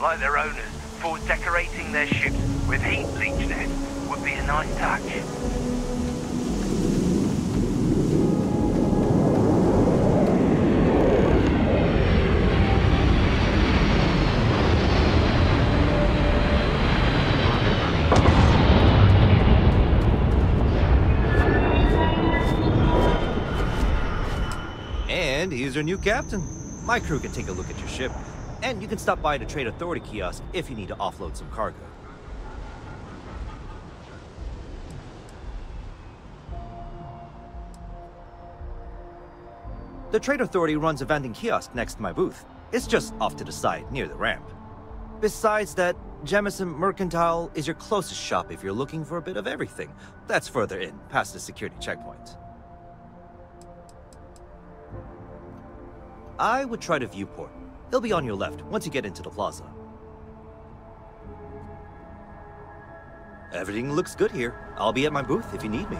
like their owners, thought decorating their ships with heat bleach nets would be a nice touch. And here's your new captain. My crew can take a look at your ship, and you can stop by the Trade Authority kiosk if you need to offload some cargo. The Trade Authority runs a vending kiosk next to my booth. It's just off to the side, near the ramp. Besides that, Jemison Mercantile is your closest shop if you're looking for a bit of everything. That's further in, past the security checkpoint. I would try the viewport. It'll be on your left once you get into the plaza. Everything looks good here. I'll be at my booth if you need me.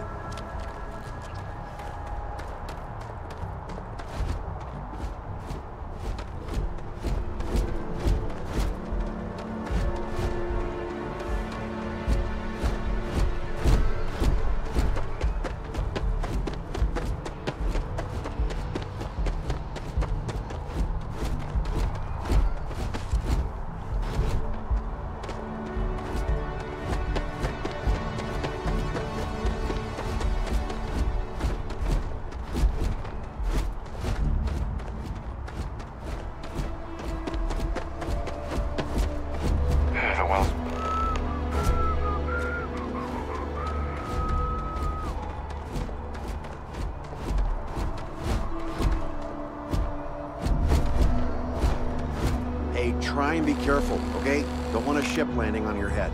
Try and be careful, okay? Don't want a ship landing on your head.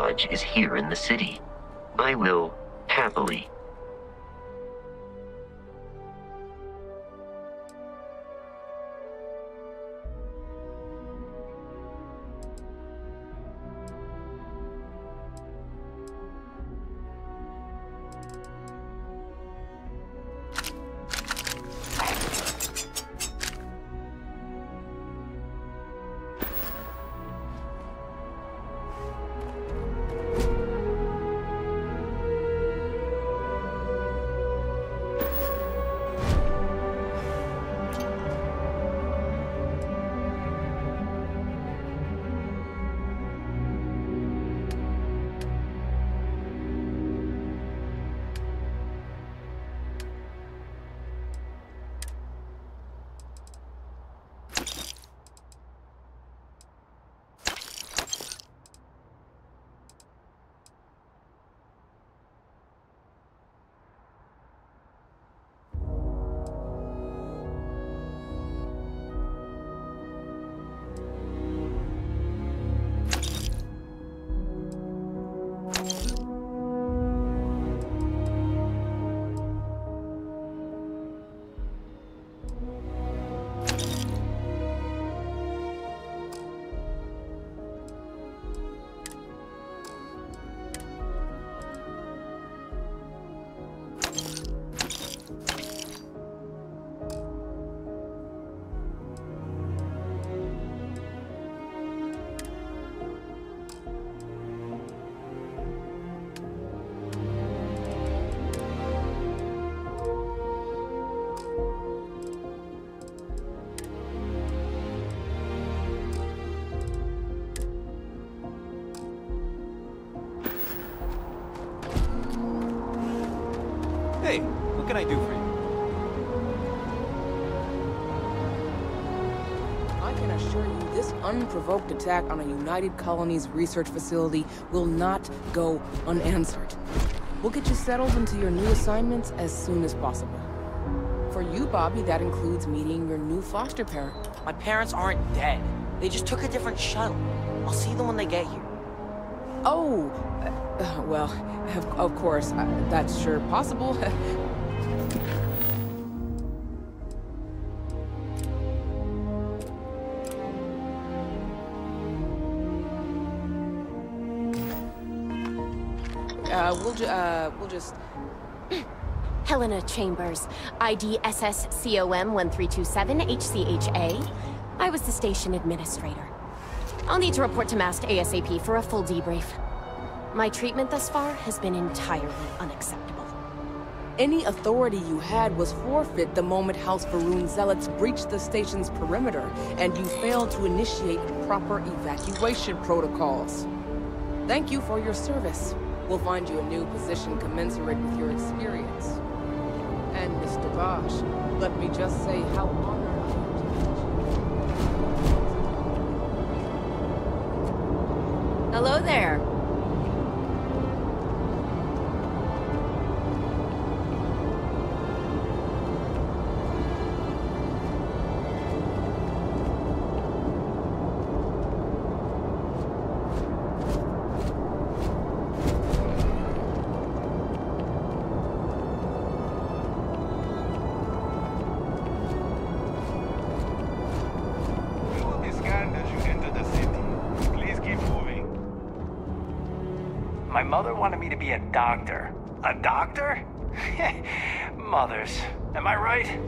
Lodge is here in the city. I will happily. Hey, what can I do for you? I can assure you this unprovoked attack on a United Colonies research facility will not go unanswered. We'll get you settled into your new assignments as soon as possible. For you, Bobby, that includes meeting your new foster parent. My parents aren't dead. They just took a different shuttle. I'll see them when they get here. Oh, well, of course, that's sure possible. We'll just... Helena Chambers, ID SSCOM 1327 HCHA. I was the station administrator. I'll need to report to MAST ASAP for a full debrief. My treatment thus far has been entirely unacceptable. Any authority you had was forfeit the moment House Va'ruun zealots breached the station's perimeter, and you failed to initiate proper evacuation protocols. Thank you for your service. We'll find you a new position commensurate with your experience. And Mr. Bosch, let me just say how honored I am to meet you. Hello there. My mother wanted me to be a doctor. A doctor? Mothers. Am I right?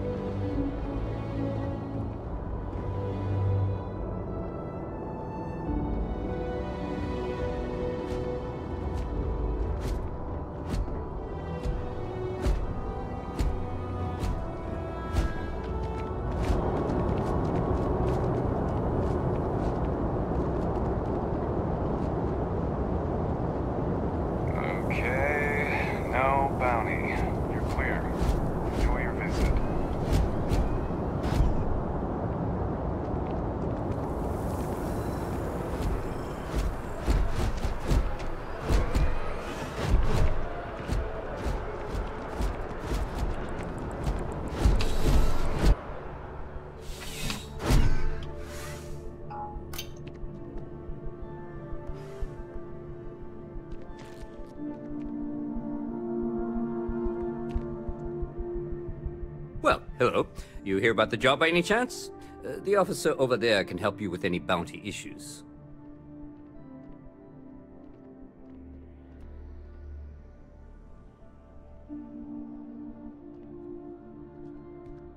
Hello. You hear about the job by any chance? The officer over there can help you with any bounty issues.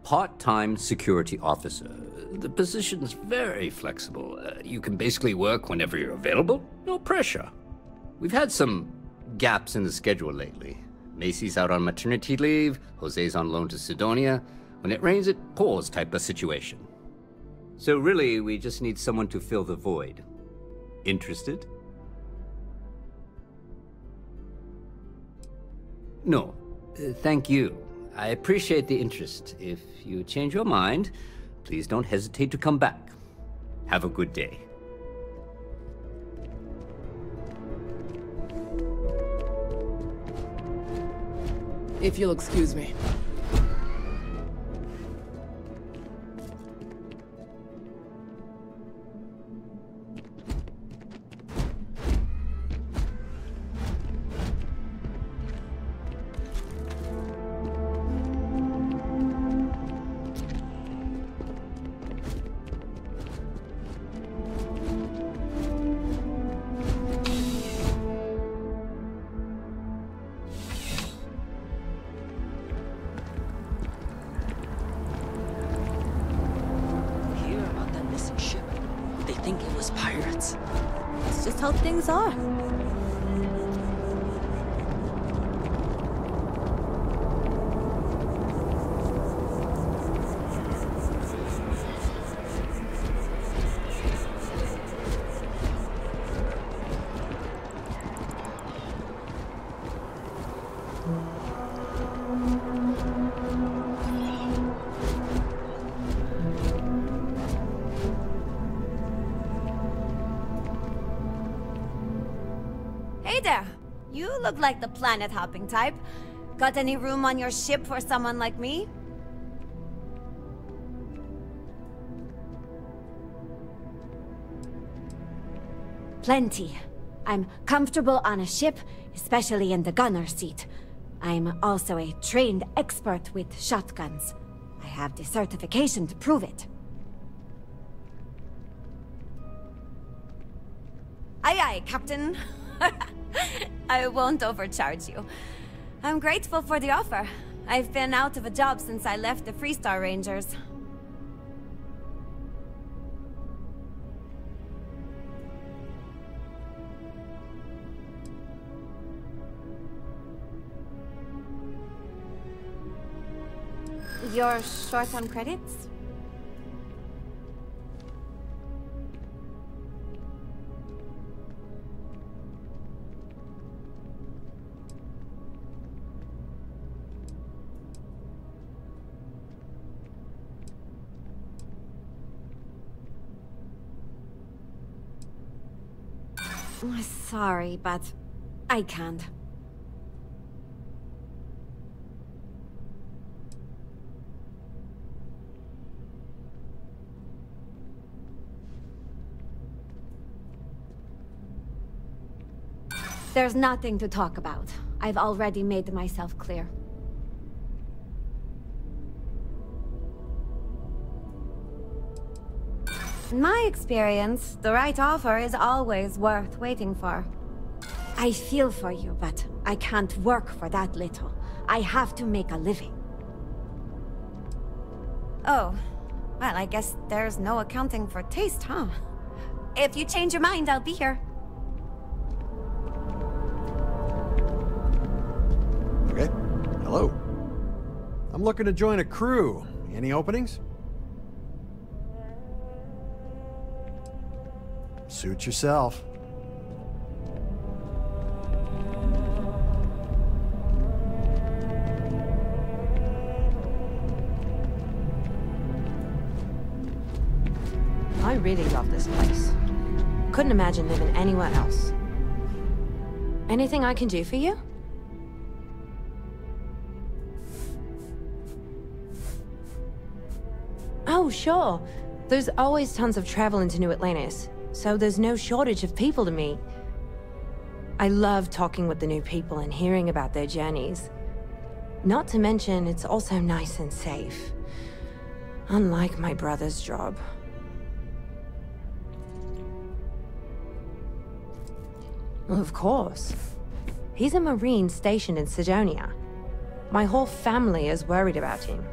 Part-time security officer. The position's very flexible. You can basically work whenever you're available. No pressure. We've had some gaps in the schedule lately. Macy's out on maternity leave, Jose's on loan to Sidonia. When it rains, it pours type of situation. So really, we just need someone to fill the void. Interested? No. Thank you. I appreciate the interest. If you change your mind, please don't hesitate to come back. Have a good day. If you'll excuse me. Things are. Hey there! You look like the planet-hopping type. Got any room on your ship for someone like me? Plenty. I'm comfortable on a ship, especially in the gunner seat. I'm also a trained expert with shotguns. I have the certification to prove it. Aye aye, Captain. I won't overcharge you. I'm grateful for the offer. I've been out of a job since I left the Freestar Rangers. You're short on credits? Sorry, but I can't. There's nothing to talk about. I've already made myself clear. In my experience, the right offer is always worth waiting for. I feel for you, but I can't work for that little. I have to make a living. Oh, well, I guess there's no accounting for taste, huh? If you change your mind, I'll be here. Okay. Hello. I'm looking to join a crew. Any openings? Suit yourself. I really love this place. Couldn't imagine living anywhere else. Anything I can do for you? Oh, sure. There's always tons of travel into New Atlantis, so there's no shortage of people to meet. I love talking with the new people and hearing about their journeys. Not to mention, it's also nice and safe. Unlike my brother's job. Well, of course. He's a Marine stationed in Sidonia. My whole family is worried about him.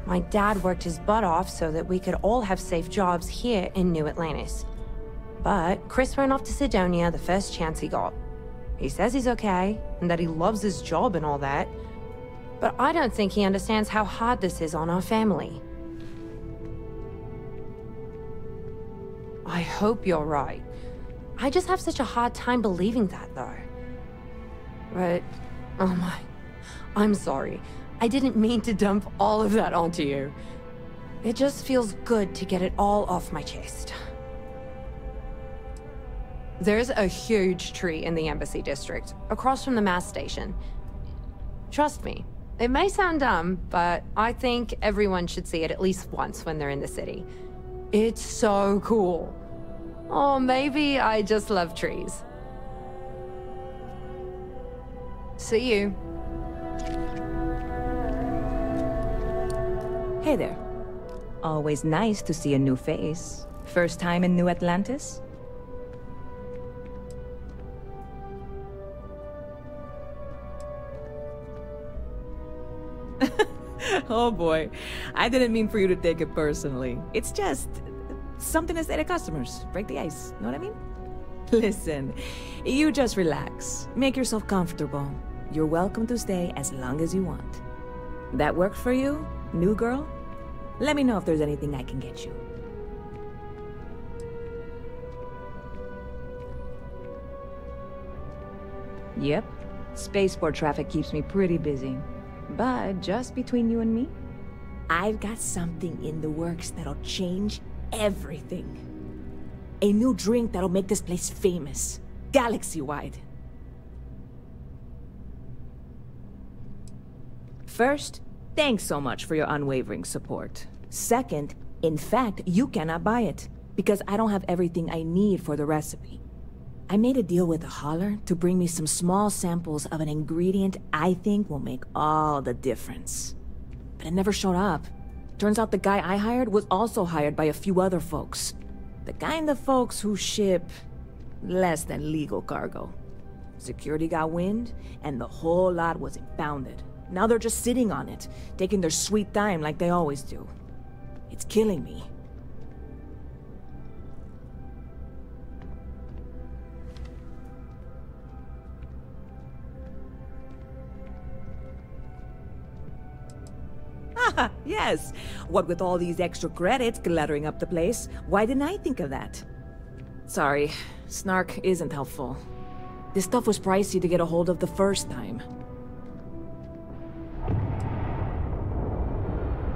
My dad worked his butt off so that we could all have safe jobs here in New Atlantis. But Chris ran off to Sidonia the first chance he got. He says he's okay, and that he loves his job and all that. But I don't think he understands how hard this is on our family. I hope you're right. I just have such a hard time believing that, though. But, oh my, I'm sorry. I didn't mean to dump all of that onto you. It just feels good to get it all off my chest. There's a huge tree in the Embassy District, across from the MAST station. Trust me, it may sound dumb, but I think everyone should see it at least once when they're in the city. It's so cool. Or maybe I just love trees. See you. Hey there. Always nice to see a new face. First time in New Atlantis? Oh boy, I didn't mean for you to take it personally. It's just something to say to customers. Break the ice, know what I mean? Listen, you just relax. Make yourself comfortable. You're welcome to stay as long as you want. That worked for you, new girl? Let me know if there's anything I can get you. Yep, spaceport traffic keeps me pretty busy. But just between you and me, I've got something in the works that'll change everything. A new drink that'll make this place famous, galaxy-wide. First, thanks so much for your unwavering support. Second, in fact, you cannot buy it, because I don't have everything I need for the recipe. I made a deal with a hauler to bring me some small samples of an ingredient I think will make all the difference. But it never showed up. Turns out the guy I hired was also hired by a few other folks. The kind of folks who ship less than legal cargo. Security got wind, and the whole lot was impounded. Now they're just sitting on it, taking their sweet time like they always do. It's killing me. Yes. What with all these extra credits cluttering up the place, why didn't I think of that? Sorry, snark isn't helpful. This stuff was pricey to get a hold of the first time.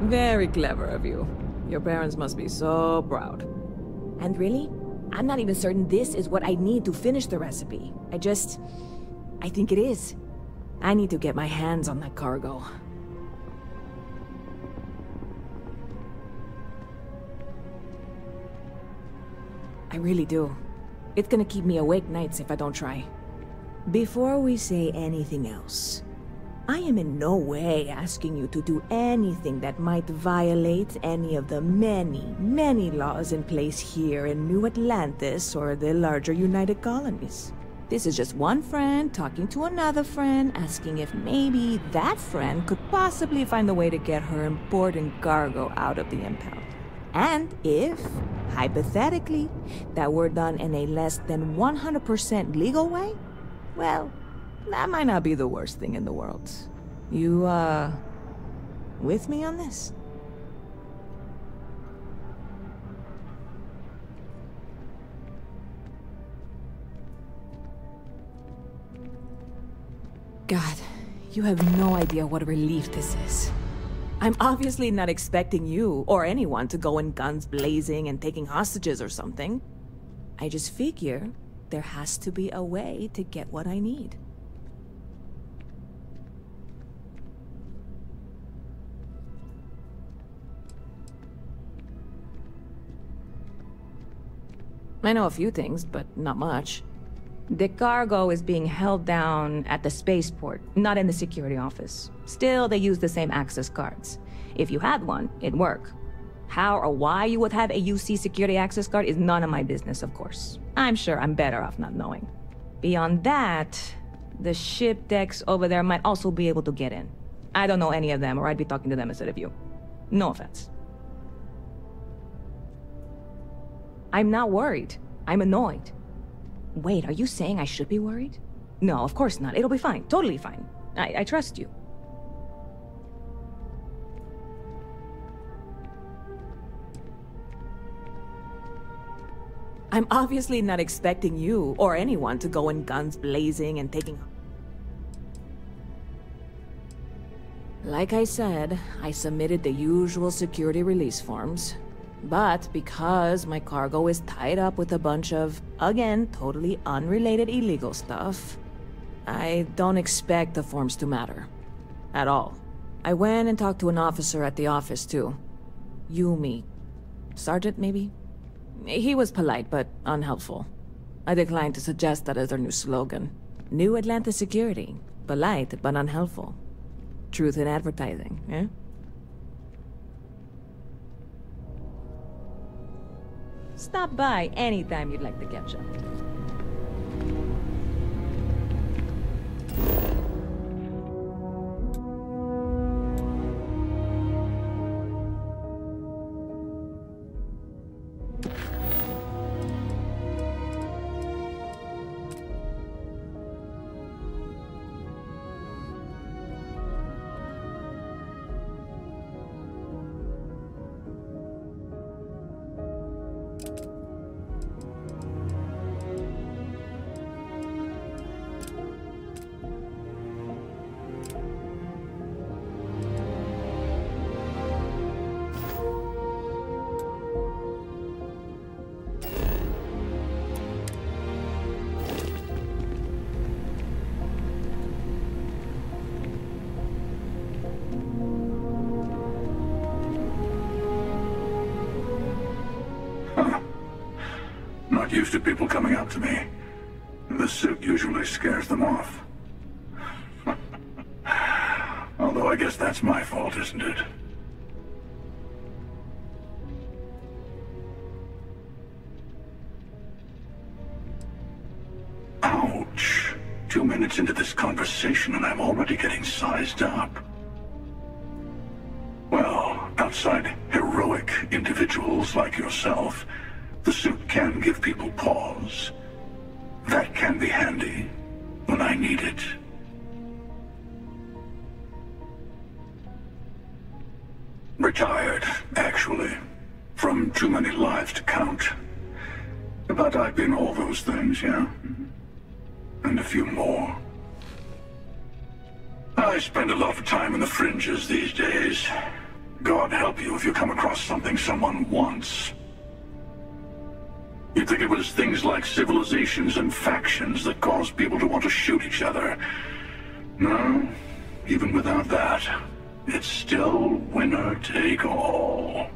Very clever of you. Your parents must be so proud. And really, I'm not even certain this is what I need to finish the recipe. I think it is. I need to get my hands on that cargo. I really do. It's gonna keep me awake nights if I don't try. Before we say anything else, I am in no way asking you to do anything that might violate any of the many, many laws in place here in New Atlantis or the larger United Colonies. This is just one friend talking to another friend, asking if maybe that friend could possibly find a way to get her important cargo out of the impound. And if, hypothetically, that were done in a less than 100% legal way, well, that might not be the worst thing in the world. You, with me on this? God, you have no idea what a relief this is. I'm obviously not expecting you, or anyone, to go in guns blazing and taking hostages or something. I just figure there has to be a way to get what I need. I know a few things, but not much. The cargo is being held down at the spaceport, not in the security office. Still, they use the same access cards. If you had one, it'd work. How or why you would have a UC security access card is none of my business, of course. I'm sure I'm better off not knowing. Beyond that, the ship decks over there might also be able to get in. I don't know any of them, or I'd be talking to them instead of you. No offense. I'm not worried. I'm annoyed. Wait, are you saying I should be worried? No, of course not. It'll be fine. Totally fine. I trust you. I'm obviously not expecting you, or anyone, to go in guns blazing and taking... Like I said, I submitted the usual security release forms. But because my cargo is tied up with a bunch of, again, totally unrelated illegal stuff, I don't expect the forms to matter. At all. I went and talked to an officer at the office, too. Yumi. Sergeant, maybe? He was polite, but unhelpful. I declined to suggest that as their new slogan. New Atlanta Security. Polite, but unhelpful. Truth in advertising, eh? Stop by anytime you'd like to catch up. Not used to people coming up to me. The suit usually scares them off. Although I guess that's my fault, isn't it? Ouch. 2 minutes into this conversation and I'm already getting sized up. Well, outside heroic individuals like yourself, the suit can give people pause. That can be handy when I need it. Retired, actually. From too many lives to count. But I've been all those things, yeah? And a few more. I spend a lot of time in the fringes these days. God help you if you come across something someone wants. You'd think it was things like civilizations and factions that cause people to want to shoot each other. No, even without that, it's still winner take all.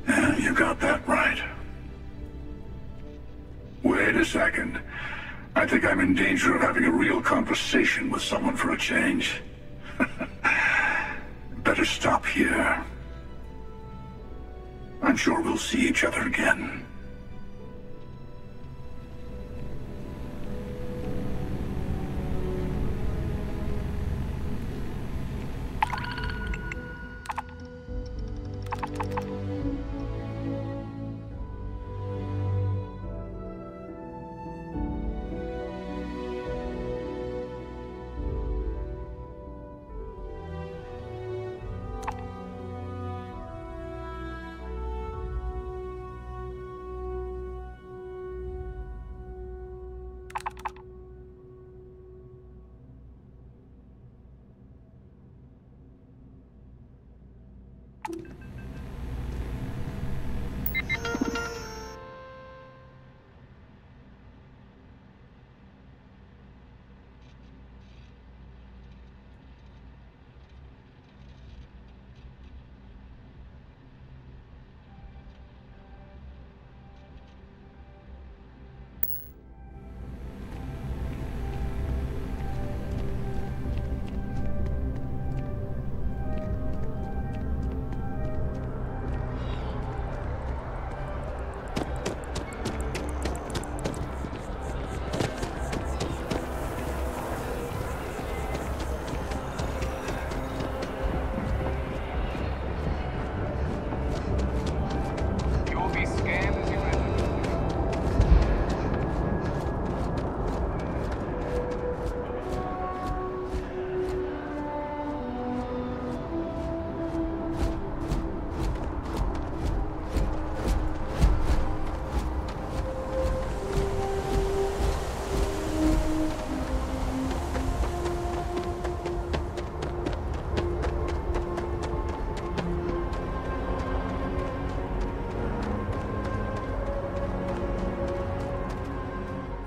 Yeah, you got that right. Wait a second. I think I'm in danger of having a real conversation with someone for a change. Better stop here. I'm sure we'll see each other again.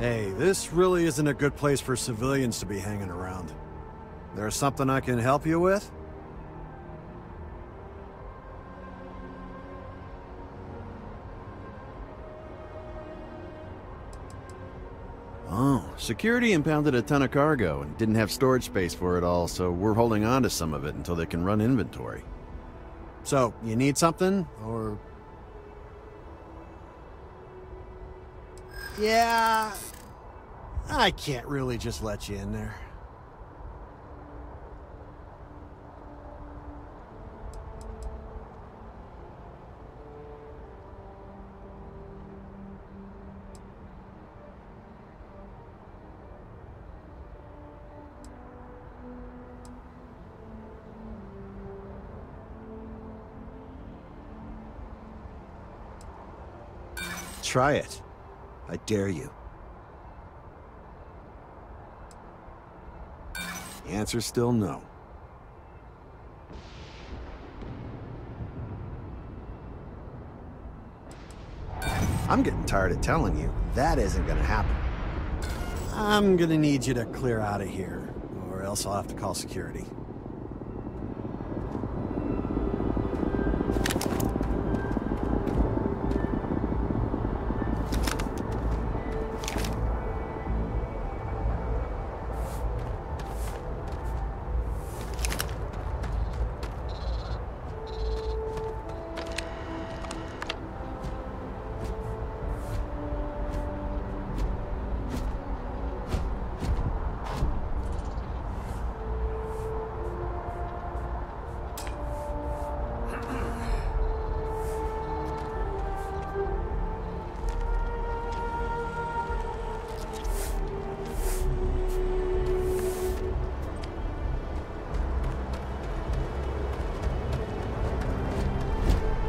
Hey, this really isn't a good place for civilians to be hanging around. There's something I can help you with? Oh, security impounded a ton of cargo and didn't have storage space for it all, so we're holding on to some of it until they can run inventory. So, you need something, or...? Yeah... I can't really just let you in there. Try it. I dare you. The answer's still no. I'm getting tired of telling you, that isn't gonna happen. I'm gonna need you to clear out of here, or else I'll have to call security.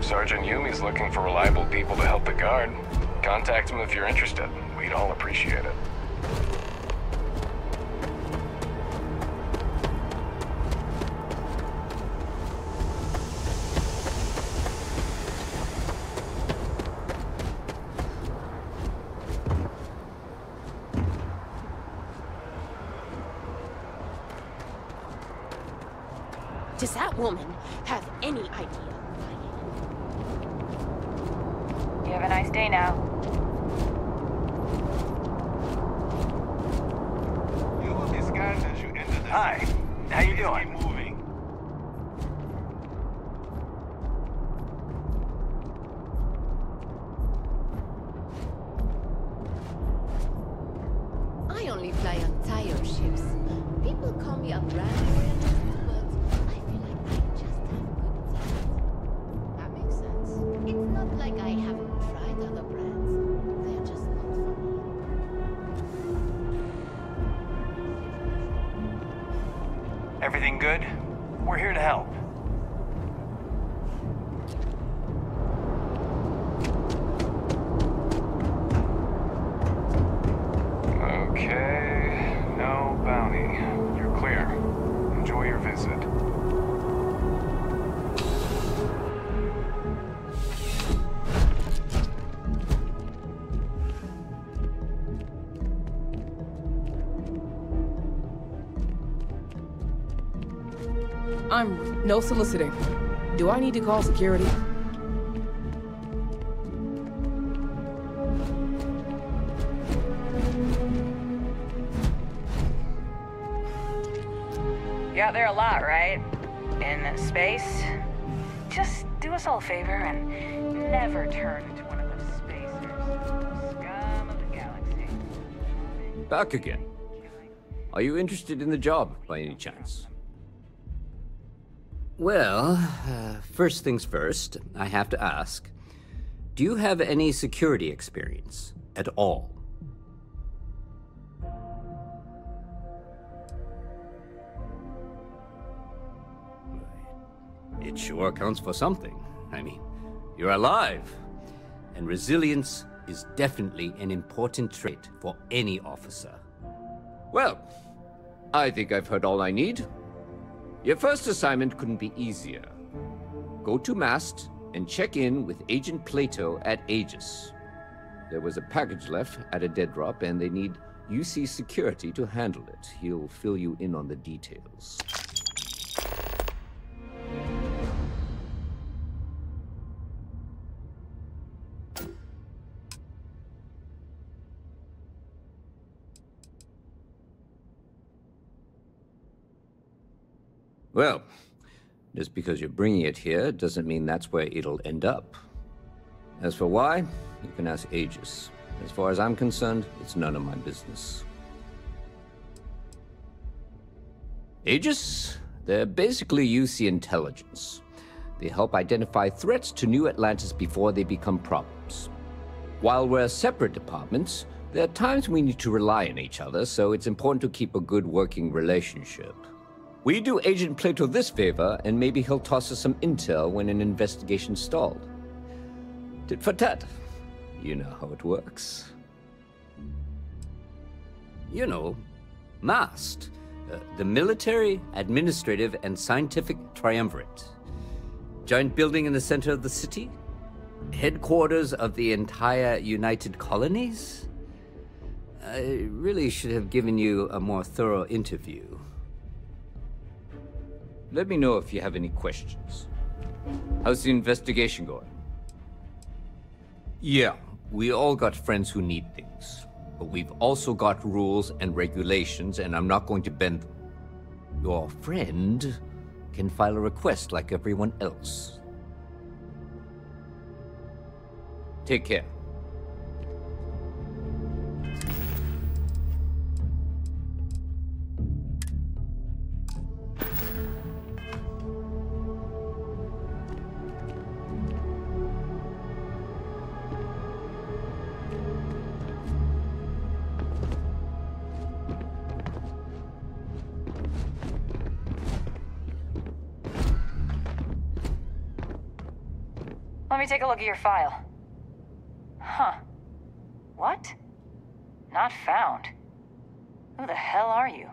Sergeant Yumi's looking for reliable people to help the guard. Contact him if you're interested. We'd all appreciate it. Does that woman have any idea? You have a nice day now. You will disguise as you enter the Hi, how you doing? Moving. I only fly on tire ships. People call me a brand oriented, but I feel like I just have good taste. That makes sense. It's not like I haven't tried other brands. They're just not for me. Everything good? We're here to help. Okay, no bounty. You're clear. Enjoy your visit. I'm no soliciting. Do I need to call security? You're out there a lot, right? In space? Just do us all a favor and never turn into one of those spacers. Scum of the galaxy. Back again. Are you interested in the job, by any chance? Well, first things first, I have to ask. Do you have any security experience at all? It sure counts for something. I mean, you're alive. And resilience is definitely an important trait for any officer. Well, I think I've heard all I need. Your first assignment couldn't be easier. Go to Mast and check in with Agent Plato at Aegis. There was a package left at a dead drop, and they need UC security to handle it. He'll fill you in on the details. Well, just because you're bringing it here doesn't mean that's where it'll end up. As for why, you can ask Aegis. As far as I'm concerned, it's none of my business. Aegis? They're basically UC intelligence. They help identify threats to New Atlantis before they become problems. While we're separate departments, there are times we need to rely on each other, so it's important to keep a good working relationship. We do Agent Plato this favor, and maybe he'll toss us some intel when an investigation stalled. Tit for tat. You know how it works. You know, MAST, the Military, Administrative, and Scientific Triumvirate. Giant building in the center of the city? Headquarters of the entire United Colonies? I really should have given you a more thorough interview. Let me know if you have any questions. How's the investigation going? Yeah, we all got friends who need things. But we've also got rules and regulations, and I'm not going to bend them. Your friend can file a request like everyone else. Take care. Let me take a look at your file. Huh. What? Not found. Who the hell are you?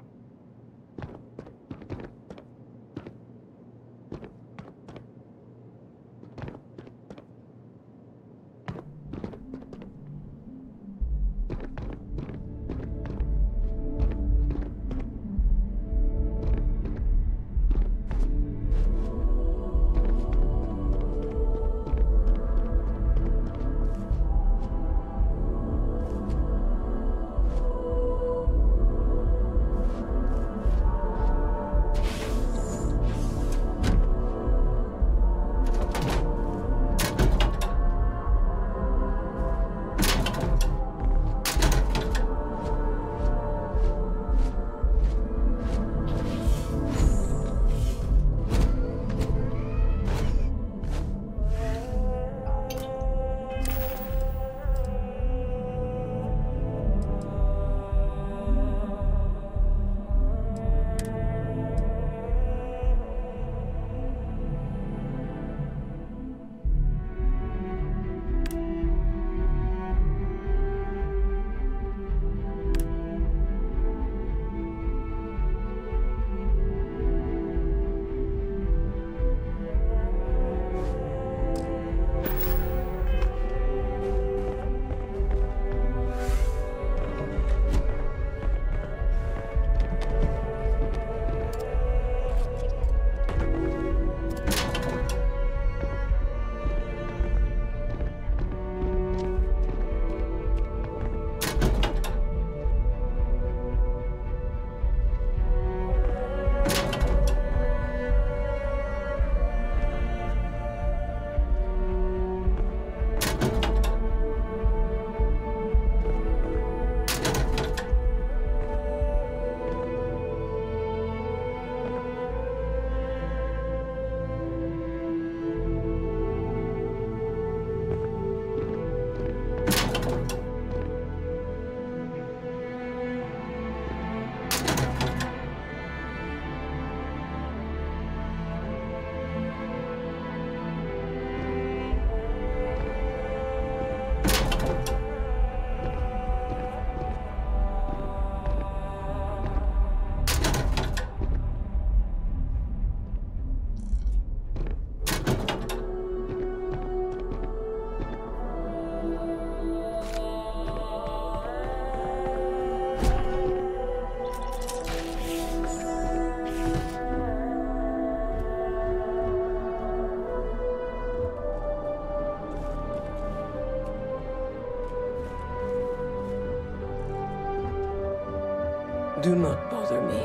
Do not bother me.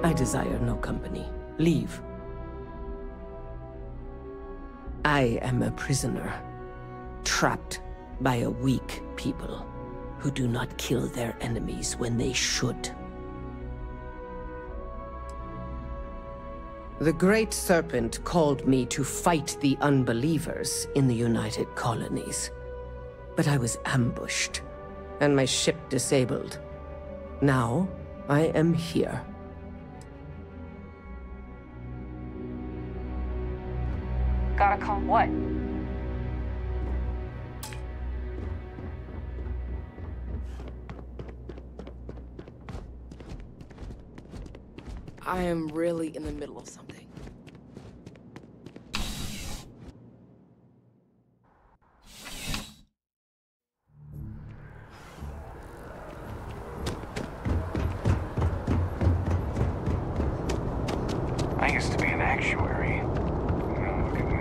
I desire no company. Leave. I am a prisoner, trapped by a weak people who do not kill their enemies when they should. The Great Serpent called me to fight the unbelievers in the United Colonies. But I was ambushed, and my ship disabled. Now, I am here. Gotta call what? I am really in the middle of something. I used to be an actuary. Now look at me.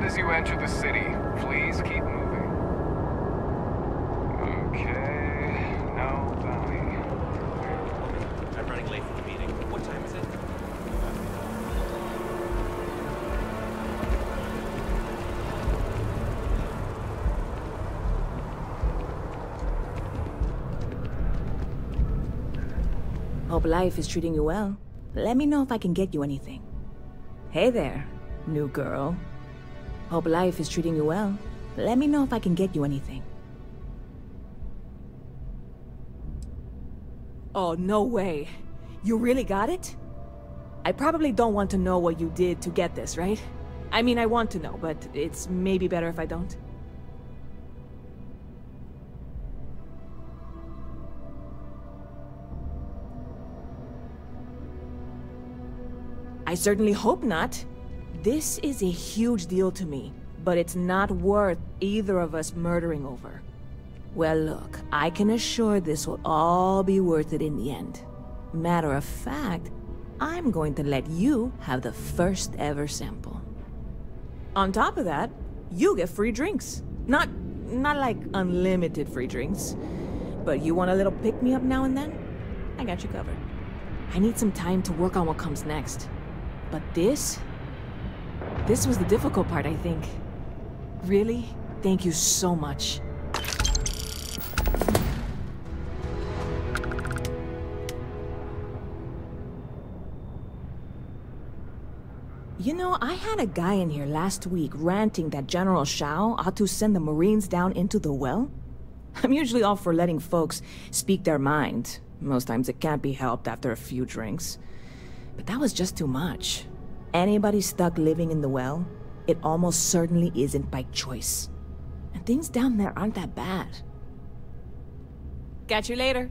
As you enter the city, please keep moving. Okay, no bounty. I'm running late for the meeting. What time is it? Hope life is treating you well. Let me know if I can get you anything. Hey there, new girl. Hope life is treating you well. Let me know if I can get you anything. Oh, no way. You really got it? I probably don't want to know what you did to get this, right? I mean, I want to know, but it's maybe better if I don't. I certainly hope not. This is a huge deal to me, but it's not worth either of us murdering over. Well, look, I can assure this will all be worth it in the end. Matter of fact, I'm going to let you have the first ever sample. On top of that, you get free drinks. Not like unlimited free drinks, but you want a little pick-me-up now and then? I got you covered. I need some time to work on what comes next. But this was the difficult part, I think. Really, thank you so much. You know, I had a guy in here last week ranting that General Shao ought to send the Marines down into the well. I'm usually all for letting folks speak their mind. Most times it can't be helped after a few drinks. But that was just too much. Anybody stuck living in the well, it almost certainly isn't by choice. And things down there aren't that bad. Catch you later.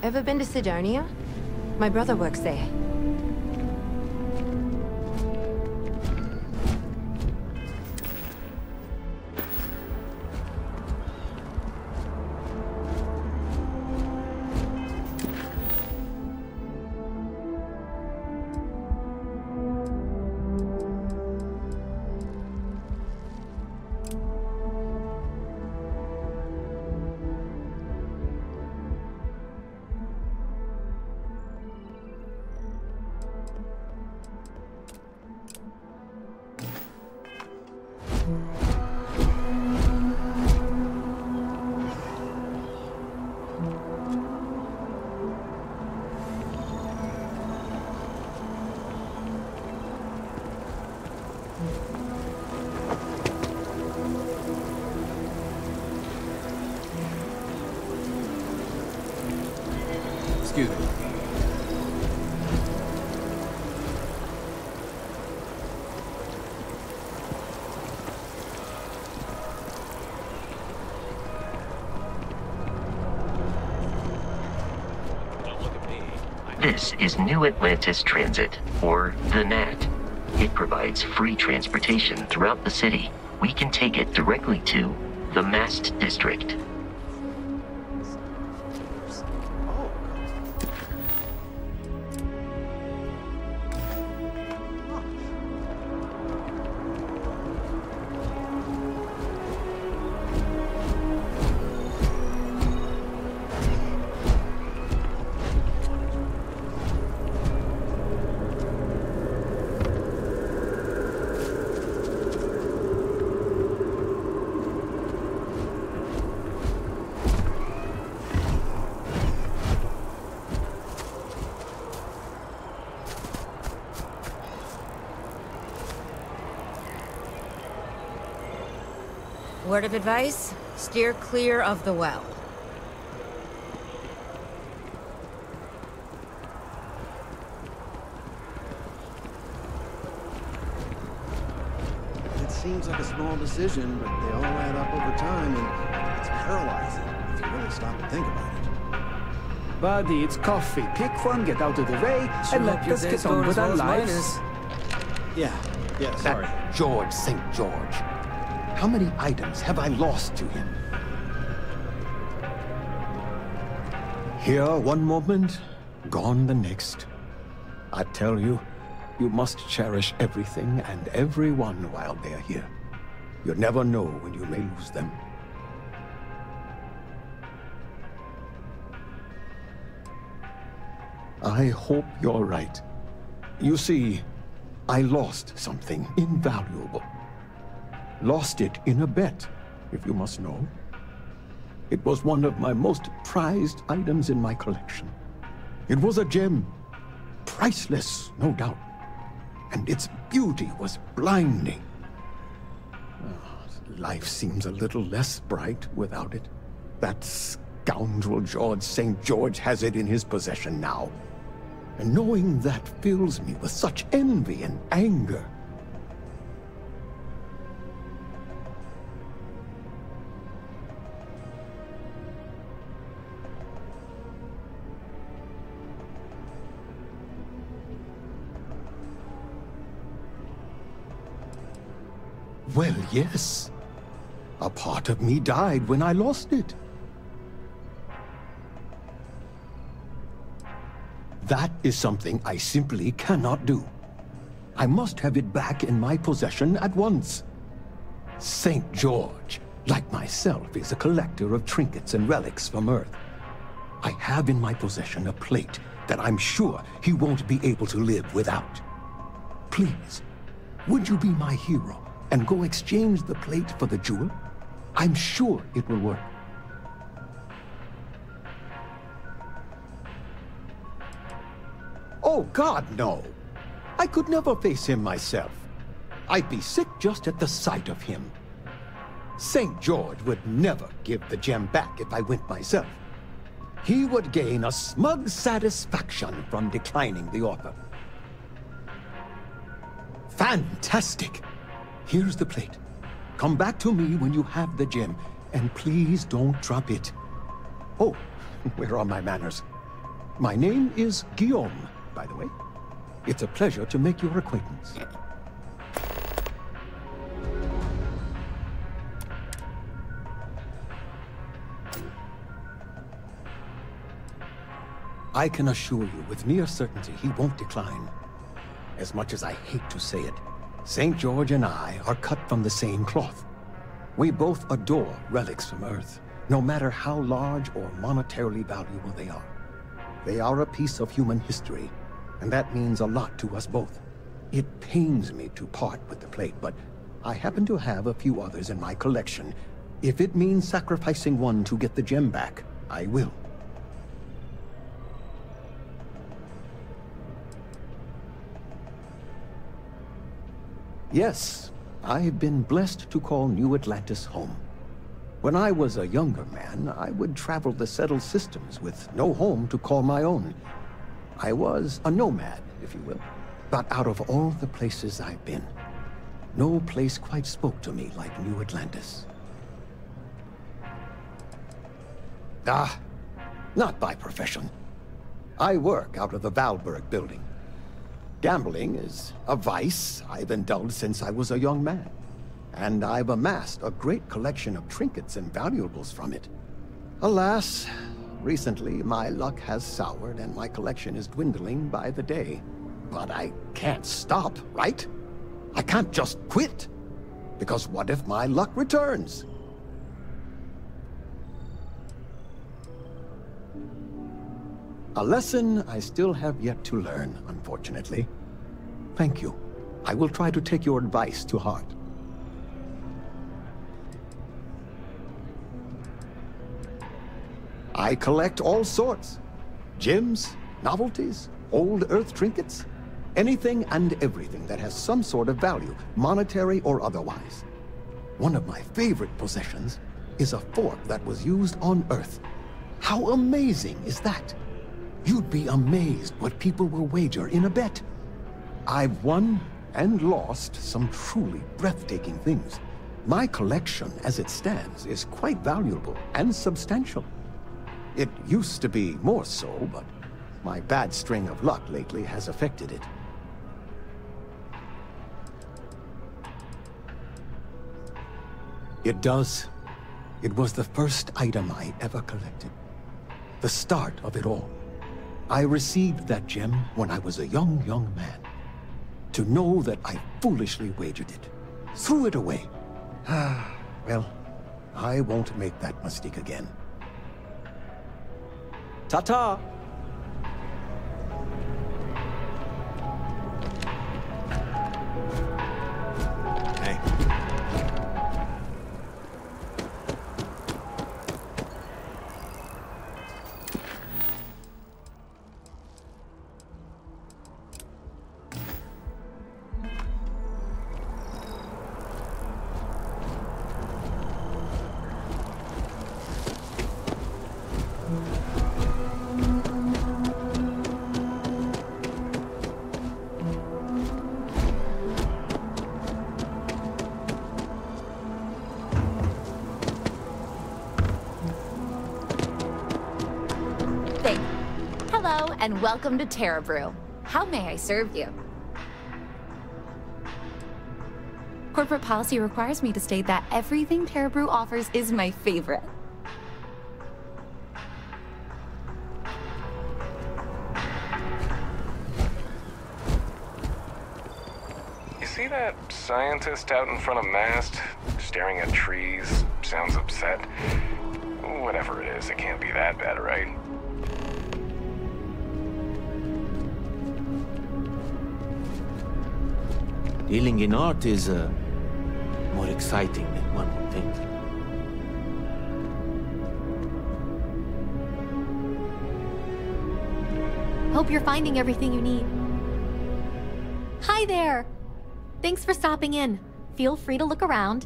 Ever been to Sidonia? My brother works there. Excuse me. This is New Atlantis Transit, or the NAT. It provides free transportation throughout the city. We can take it directly to the Mast District. Word of advice? Steer clear of the well. It seems like a small decision, but they all add up over time, and it's paralyzing if you really stop and think about it. Buddy, it's coffee. Pick one, get out of the way, and let us get on with our lives. Yeah, sorry. That George St. George. How many items have I lost to him? Here one moment, gone the next. I tell you, you must cherish everything and everyone while they're here. You never know when you may lose them. I hope you're right. You see, I lost something invaluable. Lost it in a bet, if you must know. It was one of my most prized items in my collection. It was a gem. Priceless, no doubt. And its beauty was blinding. Life seems a little less bright without it. That scoundrel George St. George has it in his possession now. And knowing that fills me with such envy and anger. Well, yes. A part of me died when I lost it. That is something I simply cannot do. I must have it back in my possession at once. St. George, like myself, is a collector of trinkets and relics from Earth. I have in my possession a plate that I'm sure he won't be able to live without. Please, would you be my hero and go exchange the plate for the jewel? I'm sure it will work. Oh, God, no. I could never face him myself. I'd be sick just at the sight of him. St. George would never give the gem back if I went myself. He would gain a smug satisfaction from declining the offer. Fantastic! Here's the plate. Come back to me when you have the gem, and please don't drop it. Oh, where are my manners? My name is Guillaume, by the way. It's a pleasure to make your acquaintance. I can assure you with near certainty he won't decline. As much as I hate to say it, St. George and I are cut from the same cloth. We both adore relics from Earth, no matter how large or monetarily valuable they are. They are a piece of human history, and that means a lot to us both. It pains me to part with the plate, but I happen to have a few others in my collection. If it means sacrificing one to get the gem back, I will. Yes, I've been blessed to call New Atlantis home. When I was a younger man, I would travel the settled systems with no home to call my own. I was a nomad, if you will. But out of all the places I've been, no place quite spoke to me like New Atlantis. Not by profession. I work out of the Valberg building. Gambling is a vice I've indulged since I was a young man, and I've amassed a great collection of trinkets and valuables from it. Alas, recently my luck has soured and my collection is dwindling by the day. But I can't stop, right? I can't just quit, because what if my luck returns? A lesson I still have yet to learn, unfortunately. Thank you. I will try to take your advice to heart. I collect all sorts. Gems, novelties, old Earth trinkets. Anything and everything that has some sort of value, monetary or otherwise. One of my favorite possessions is a fork that was used on Earth. How amazing is that? You'd be amazed what people will wager in a bet. I've won and lost some truly breathtaking things. My collection, as it stands, is quite valuable and substantial. It used to be more so, but my bad string of luck lately has affected it. It does. It was the first item I ever collected. The start of it all. I received that gem when I was a young man. To know that I foolishly wagered it, threw it away. Well, I won't make that mistake again. Ta-ta! Hey. Hello, and welcome to Terrabrew. How may I serve you? Corporate policy requires me to state that everything Terrabrew offers is my favorite. You see that scientist out in front of Mast? Staring at trees, sounds upset. Whatever it is, it can't be that bad, right? Dealing in art is more exciting than one would think. Hope you're finding everything you need. Hi there! Thanks for stopping in. Feel free to look around.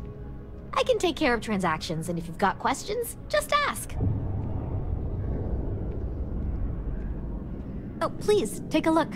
I can take care of transactions, and if you've got questions, just ask. Oh, please, take a look.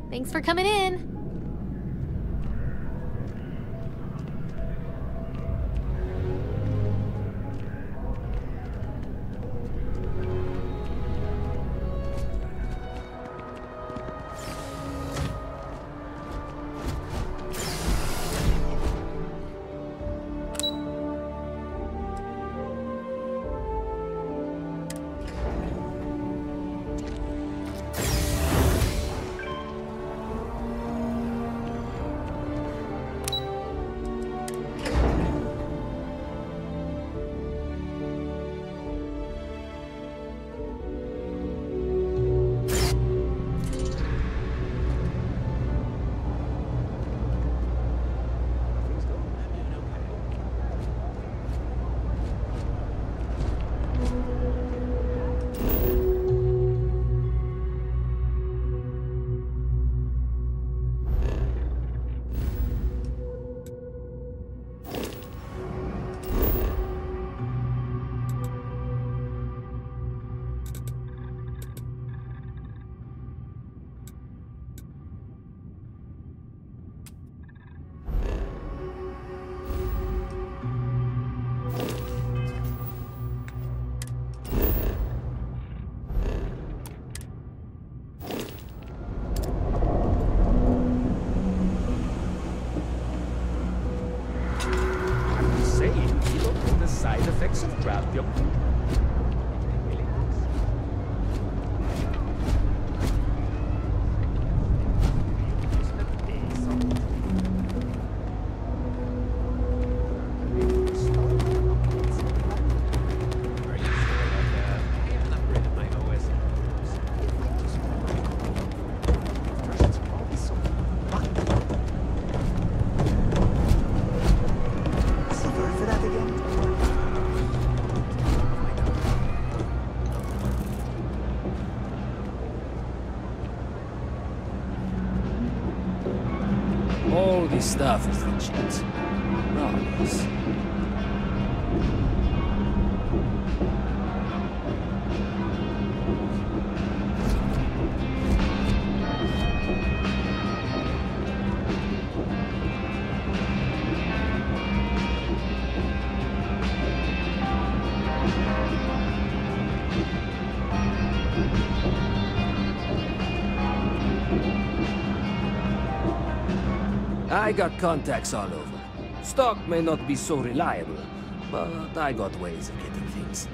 Thanks for coming in. the side effects of Gratium. All this stuff is legit. Promise. I got contacts all over. Stock may not be so reliable, but I got ways of getting things.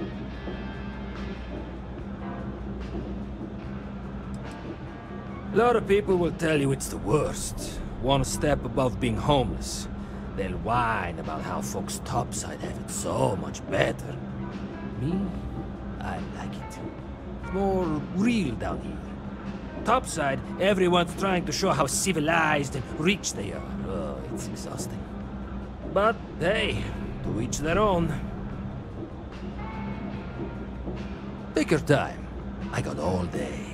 A lot of people will tell you it's the worst. One step above being homeless. They'll whine about how folks topside have it so much better. Me? I like it. It's more real down here. Topside, everyone's trying to show how civilized and rich they are. Oh, it's exhausting. But, hey, to each their own. Take your time. I got all day.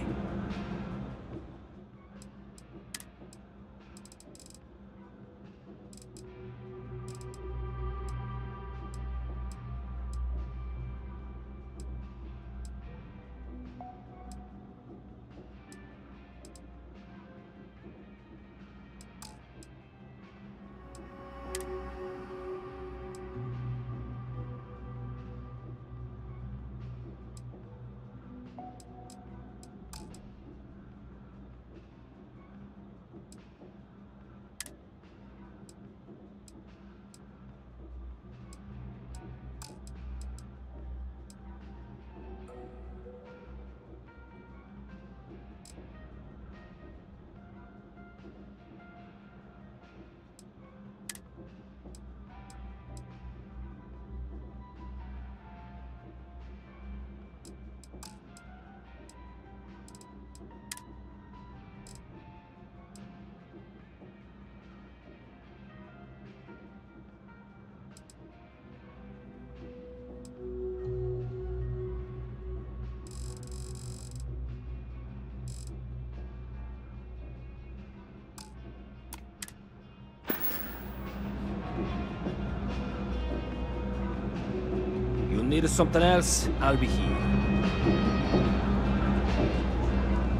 Need something else, I'll be here.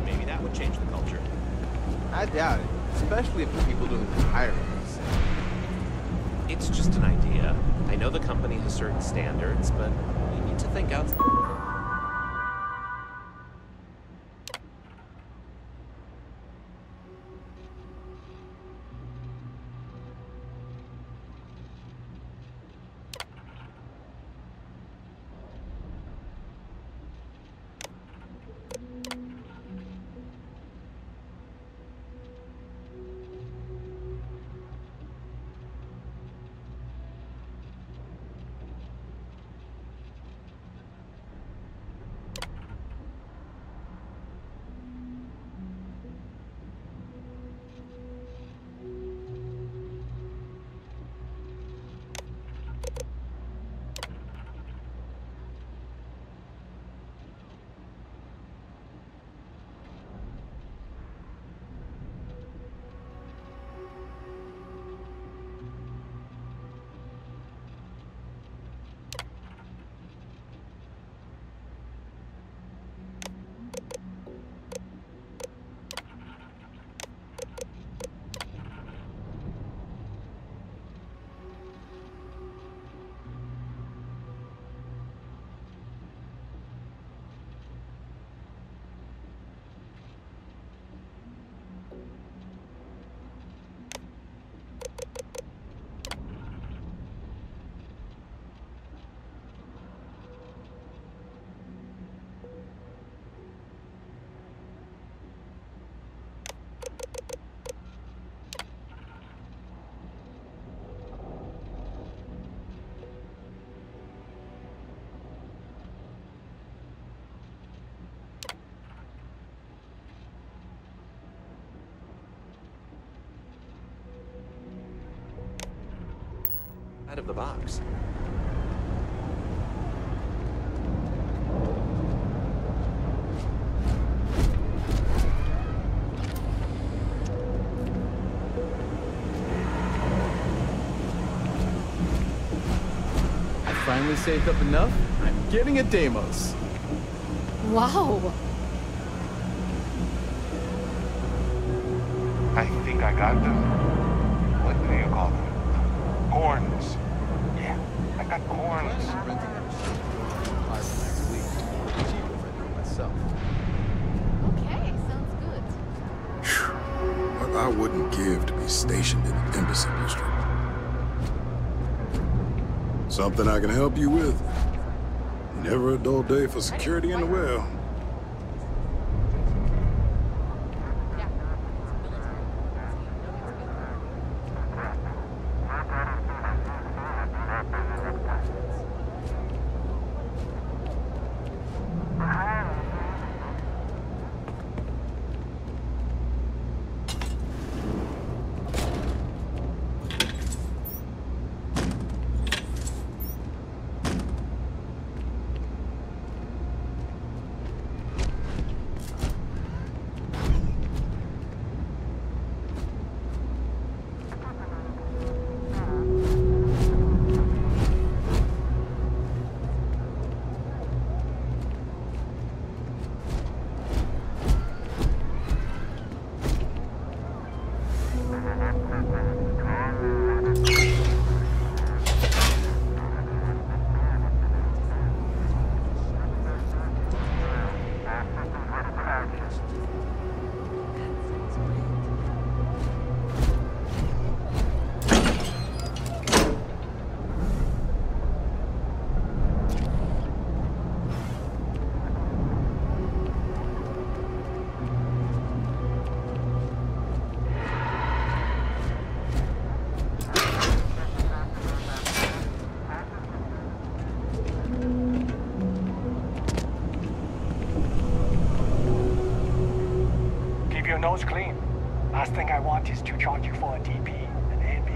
Maybe that would change the culture. I doubt it, especially for people doing the hiring. It's just an idea. I know the company has certain standards, but we need to think outside. out of the box. I finally saved up enough. I'm getting a Deimos. Wow. I think I got them. What do you call them? Corns. Yeah, I got corns. Renting out a next week. Cheaper if I do it myself. Okay, sounds good. What I wouldn't give to be stationed in the Embassy District. Something I can help you with. Never a dull day for security in the well. Nose clean. Last thing I want is to charge you for a DP, an AB,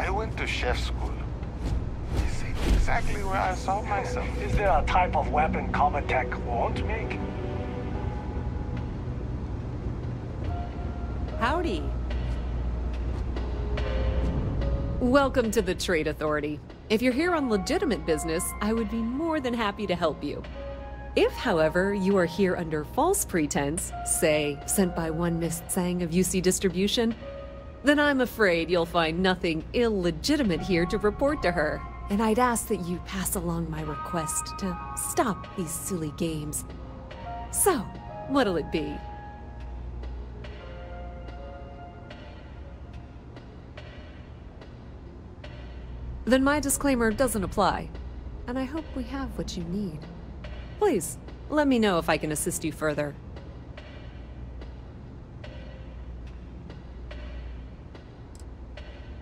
I went to chef school. This ain't exactly where I saw myself. Is there a type of weapon Common Tech won't make? Howdy. Welcome to the Trade Authority. If you're here on legitimate business, I would be more than happy to help you. If, however, you are here under false pretense, say, sent by one Miss Tsang of UC Distribution, then I'm afraid you'll find nothing illegitimate here to report to her. And I'd ask that you pass along my request to stop these silly games. So, what'll it be? Then my disclaimer doesn't apply, and I hope we have what you need. Please, let me know if I can assist you further.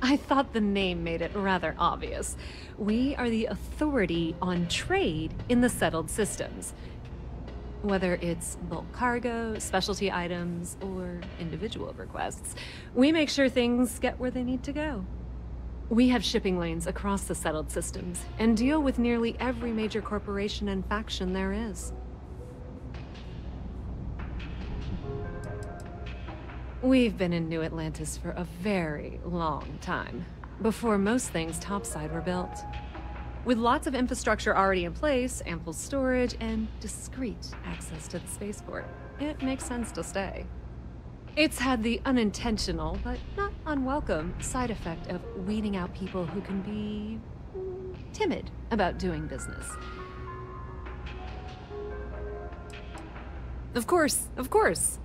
I thought the name made it rather obvious. We are the authority on trade in the settled systems. Whether it's bulk cargo, specialty items, or individual requests, we make sure things get where they need to go. We have shipping lanes across the settled systems, and deal with nearly every major corporation and faction there is. We've been in New Atlantis for a very long time, before most things topside were built. With lots of infrastructure already in place, ample storage, and discreet access to the spaceport, it makes sense to stay. It's had the unintentional, but not unwelcome, side effect of weeding out people who can be timid about doing business. Of course, of course.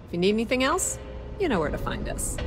If you need anything else, you know where to find us.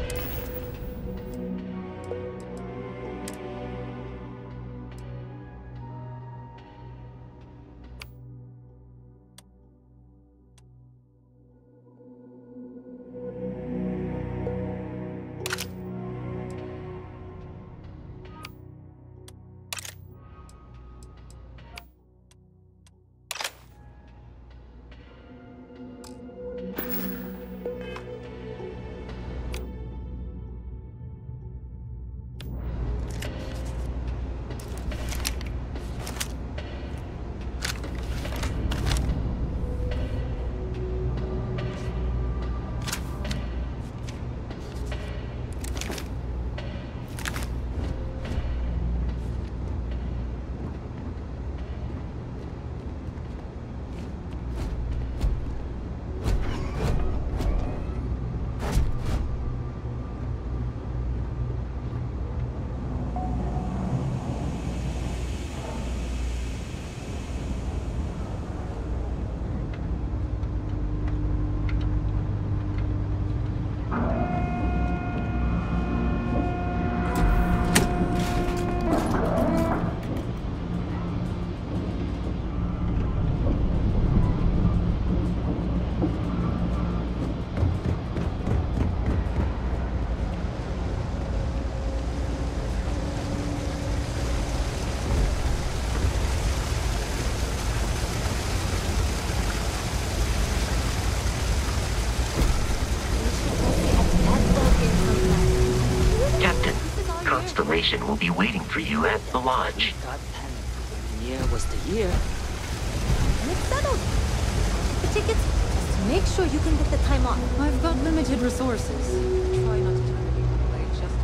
Constellation will be waiting for you at the lodge. Year was the year. And it's settled. The tickets, just make sure you can get the time off. I've got limited resources. Try not to turn people away just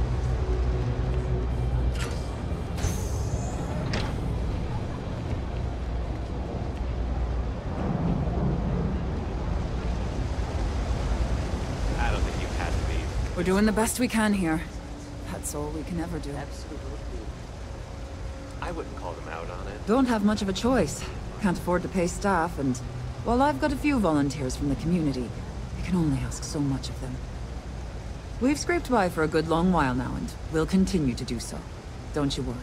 I don't think you had to leave. We're doing the best we can here. That's all we can ever do. Absolutely. I wouldn't call them out on it. Don't have much of a choice. Can't afford to pay staff, and Well, I've got a few volunteers from the community. I can only ask so much of them. We've scraped by for a good long while now, and we'll continue to do so. Don't you worry.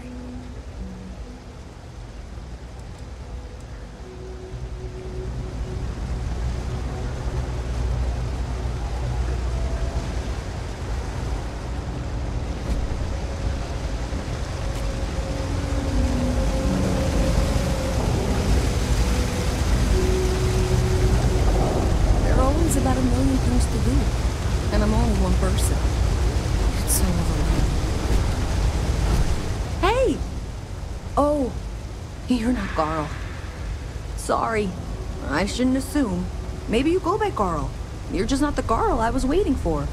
You're not Carl. Sorry. I shouldn't assume. Maybe you go by Carl. You're just not the Carl I was waiting for.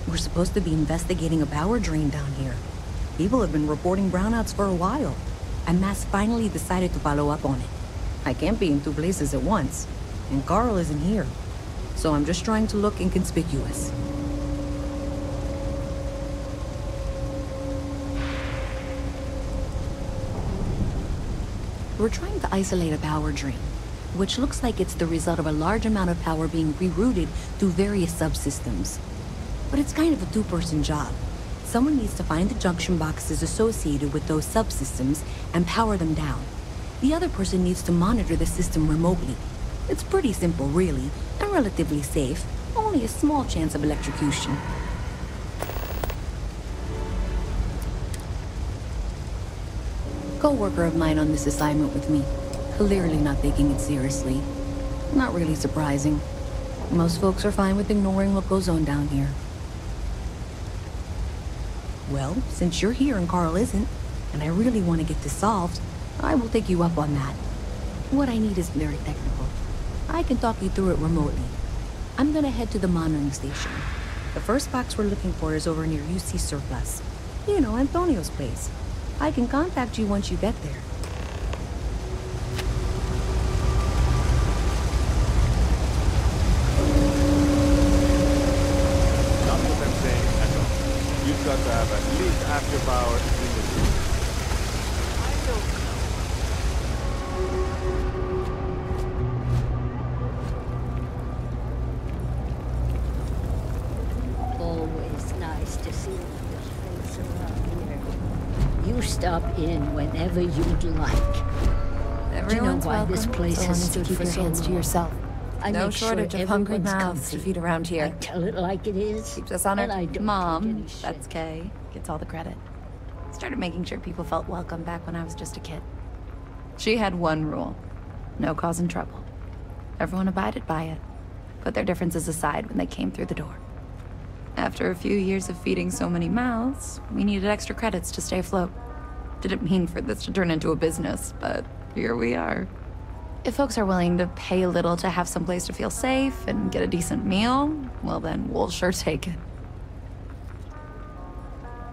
We're supposed to be investigating a power drain down here. People have been reporting brownouts for a while, and Mass finally decided to follow up on it. I can't be in two places at once, and Carl isn't here. So I'm just trying to look inconspicuous. We're trying to isolate a power drain, which looks like it's the result of a large amount of power being rerouted through various subsystems. But it's kind of a two-person job. Someone needs to find the junction boxes associated with those subsystems and power them down. The other person needs to monitor the system remotely. It's pretty simple, really, and relatively safe. Only a small chance of electrocution. Co-worker of mine on this assignment with me. Clearly not taking it seriously. Not really surprising. Most folks are fine with ignoring what goes on down here. Well, since you're here and Carl isn't, and I really want to get this solved, I will take you up on that. What I need is very technical. I can talk you through it remotely. I'm gonna head to the monitoring station. The first box we're looking for is over near UC Surplus. You know, Antonio's place. I can contact you once you get there. Not what I'm saying at all. You've got to have at least half your power in the room. Always nice to see your face around here. You stop in whenever you'd like. Do you know why this place has stood for so long? To yourself. I No make shortage sure of hungry everyone's mouths to comfy. feed around here. I tell it like it is. Keeps us on and I our don't mom. take any That's Kay. Gets all the credit. Started making sure people felt welcome back when I was just a kid. She had one rule. No causing trouble. Everyone abided by it. Put their differences aside when they came through the door. After a few years of feeding so many mouths, we needed extra credits to stay afloat. Didn't mean for this to turn into a business, but here we are. If folks are willing to pay a little to have some place to feel safe and get a decent meal, well then, we'll sure take it.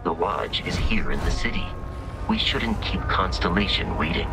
The Lodge is here in the city. We shouldn't keep Constellation waiting.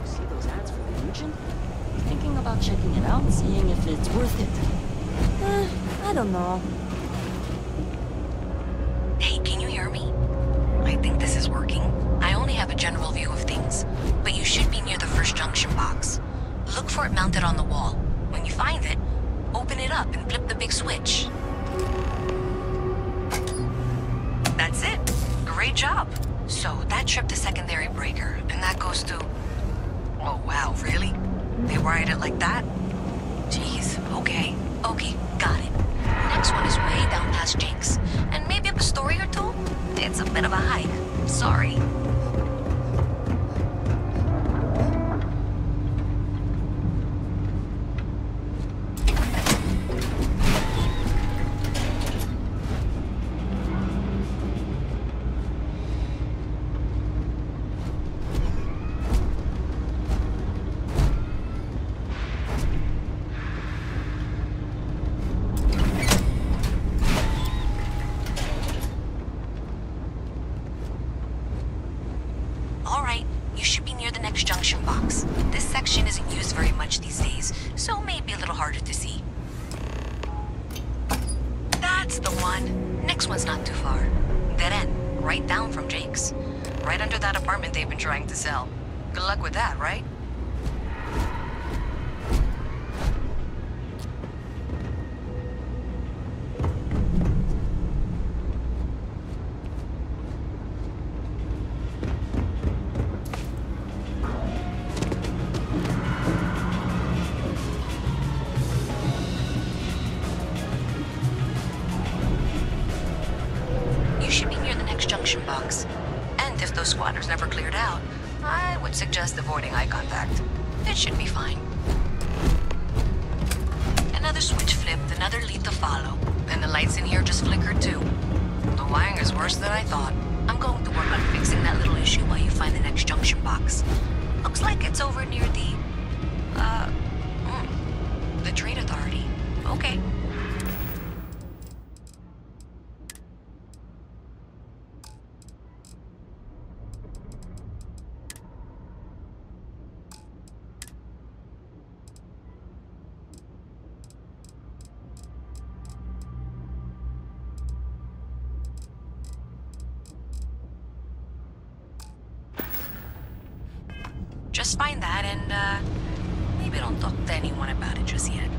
See those ads for the Legion? Thinking about checking it out, seeing if it's worth it. I don't know. Hey, can you hear me? I think this is working. I only have a general view of things, but you should be near the first junction box. Look for it mounted on the wall. When you find it, open it up and flip the big switch. That's it. Great job. So that tripped the secondary breaker, and that goes to... Oh, wow, really? They wired it like that? Jeez, okay. Okay, got it. Next one is way down past Jake's, and maybe up a story or two? It's a bit of a hike. Sorry. Suggest avoiding eye contact. It should be fine. Another switch flipped, another lead to follow. And the lights in here just flickered too. The wiring is worse than I thought. I'm going to work on fixing that little issue while you find the next junction box. Looks like it's over near the Trade Authority. Okay. Just find that and, maybe don't talk to anyone about it just yet.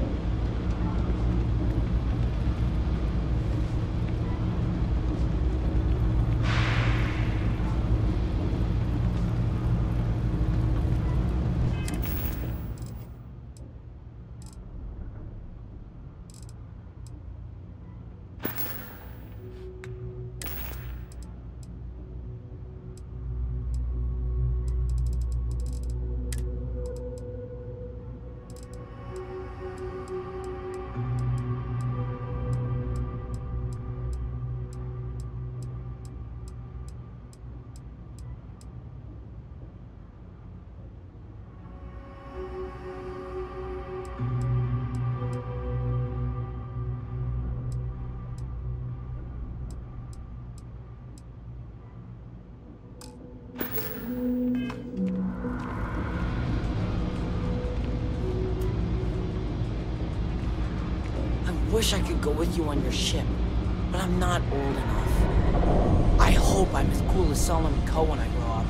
I wish I could go with you on your ship, but I'm not old enough. I hope I'm as cool as Solomon Coe when I grow up.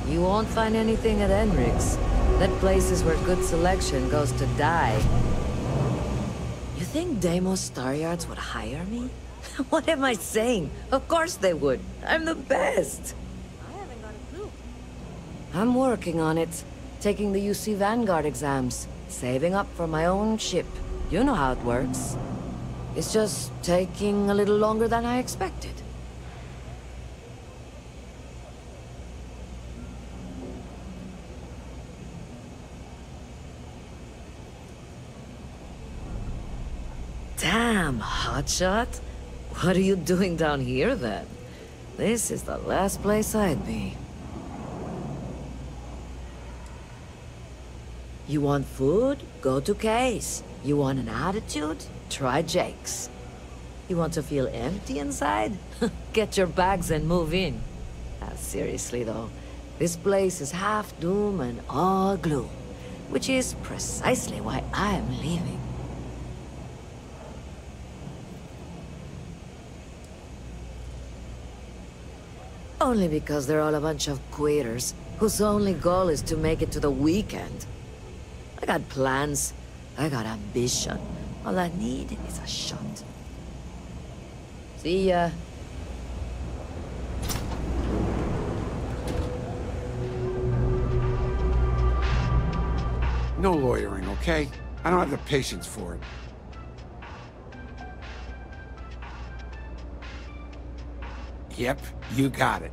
You won't find anything at Enric's. That place is where good selection goes to die. You think Deimos Star Yards would hire me? What am I saying? Of course they would. I'm the best. I haven't got a clue. I'm working on it. Taking the UC Vanguard exams. Saving up for my own ship. You know how it works. It's just taking a little longer than I expected. Damn, hotshot. What are you doing down here, then? This is the last place I'd be. You want food? Go to Case. You want an attitude? Try Jake's. You want to feel empty inside? Get your bags and move in. Seriously, though, this place is half doom and all gloom, which is precisely why I'm leaving. Only because they're all a bunch of quitters, whose only goal is to make it to the weekend. I got plans. I got ambition. All I need is a shot. See ya. No lawyering, okay? I don't have the patience for it. Yep, you got it.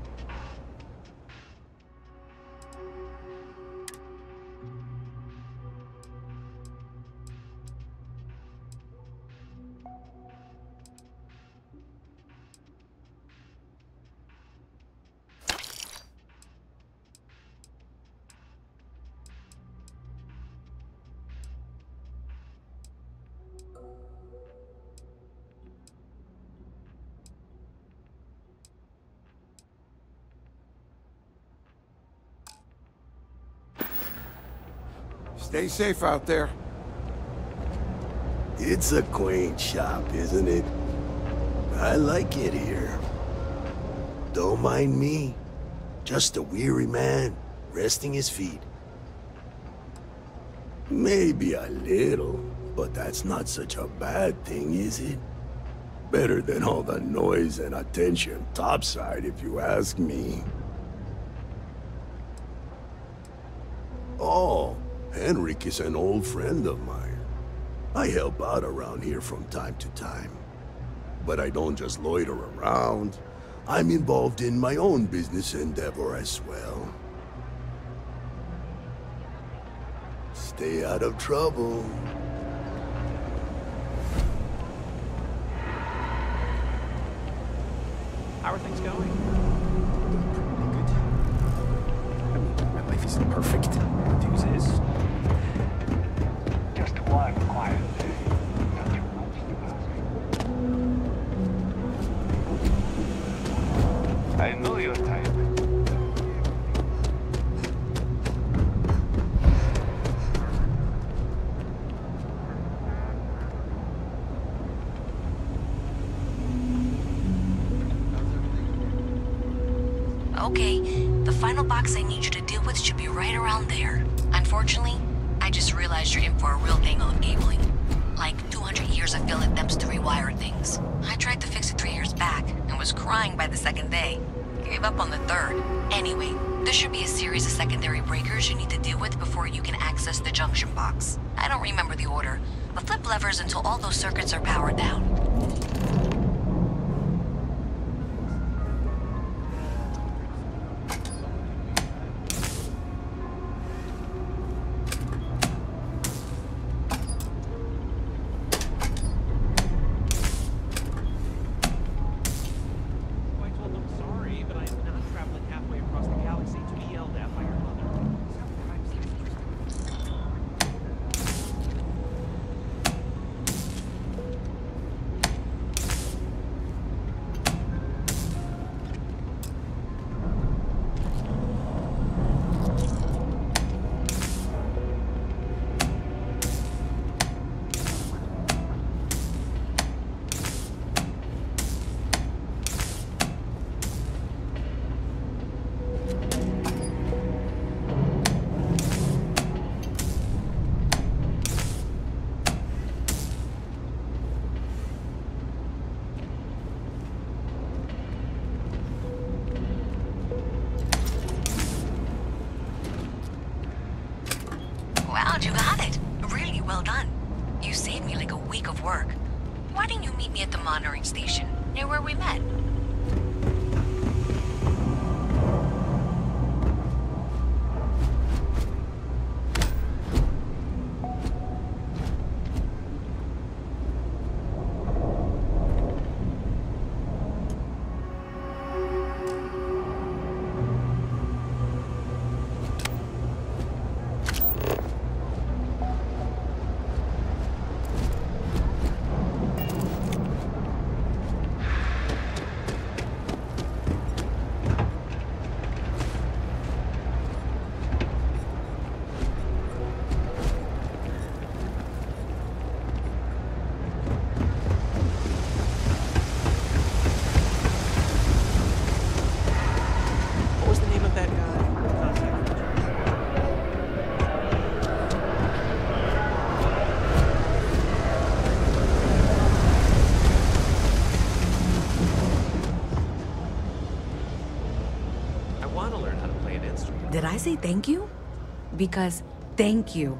Stay safe out there. It's a quaint shop, isn't it? I like it here. Don't mind me. Just a weary man, resting his feet. Maybe a little, but that's not such a bad thing, is it? Better than all the noise and attention topside, if you ask me. Oh, Henrik is an old friend of mine. I help out around here from time to time. But I don't just loiter around. I'm involved in my own business endeavor as well. Stay out of trouble. How are things going? Good. I mean, my life isn't perfect. News is. Just one quiet day. Nothing much to ask. I know your type. Okay, the final box I need you to deal with should be right around there. Unfortunately, I just realized you're in for a real tangle of cabling. Like 200 years of field attempts to rewire things. I tried to fix it 3 years back and was crying by the second day. Gave up on the third. Anyway, there should be a series of secondary breakers you need to deal with before you can access the junction box. I don't remember the order, but flip levers until all those circuits are powered down. Wow, you got it. Really well done. You saved me like a week of work. Why didn't you meet me at the monitoring station, near where we met? I want to learn how to play an instrument. Did I say thank you? Because thank you.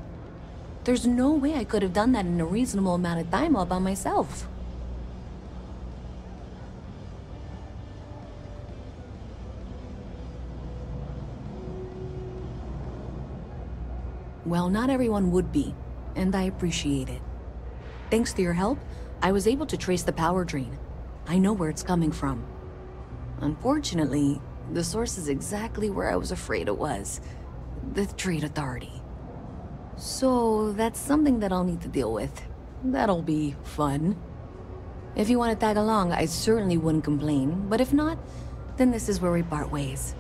There's no way I could have done that in a reasonable amount of time all by myself. Well, not everyone would be, and I appreciate it. Thanks to your help, I was able to trace the power drain. I know where it's coming from. Unfortunately, the source is exactly where I was afraid it was. The Trade Authority. So, that's something that I'll need to deal with. That'll be fun. If you want to tag along, I certainly wouldn't complain, but if not, then this is where we part ways.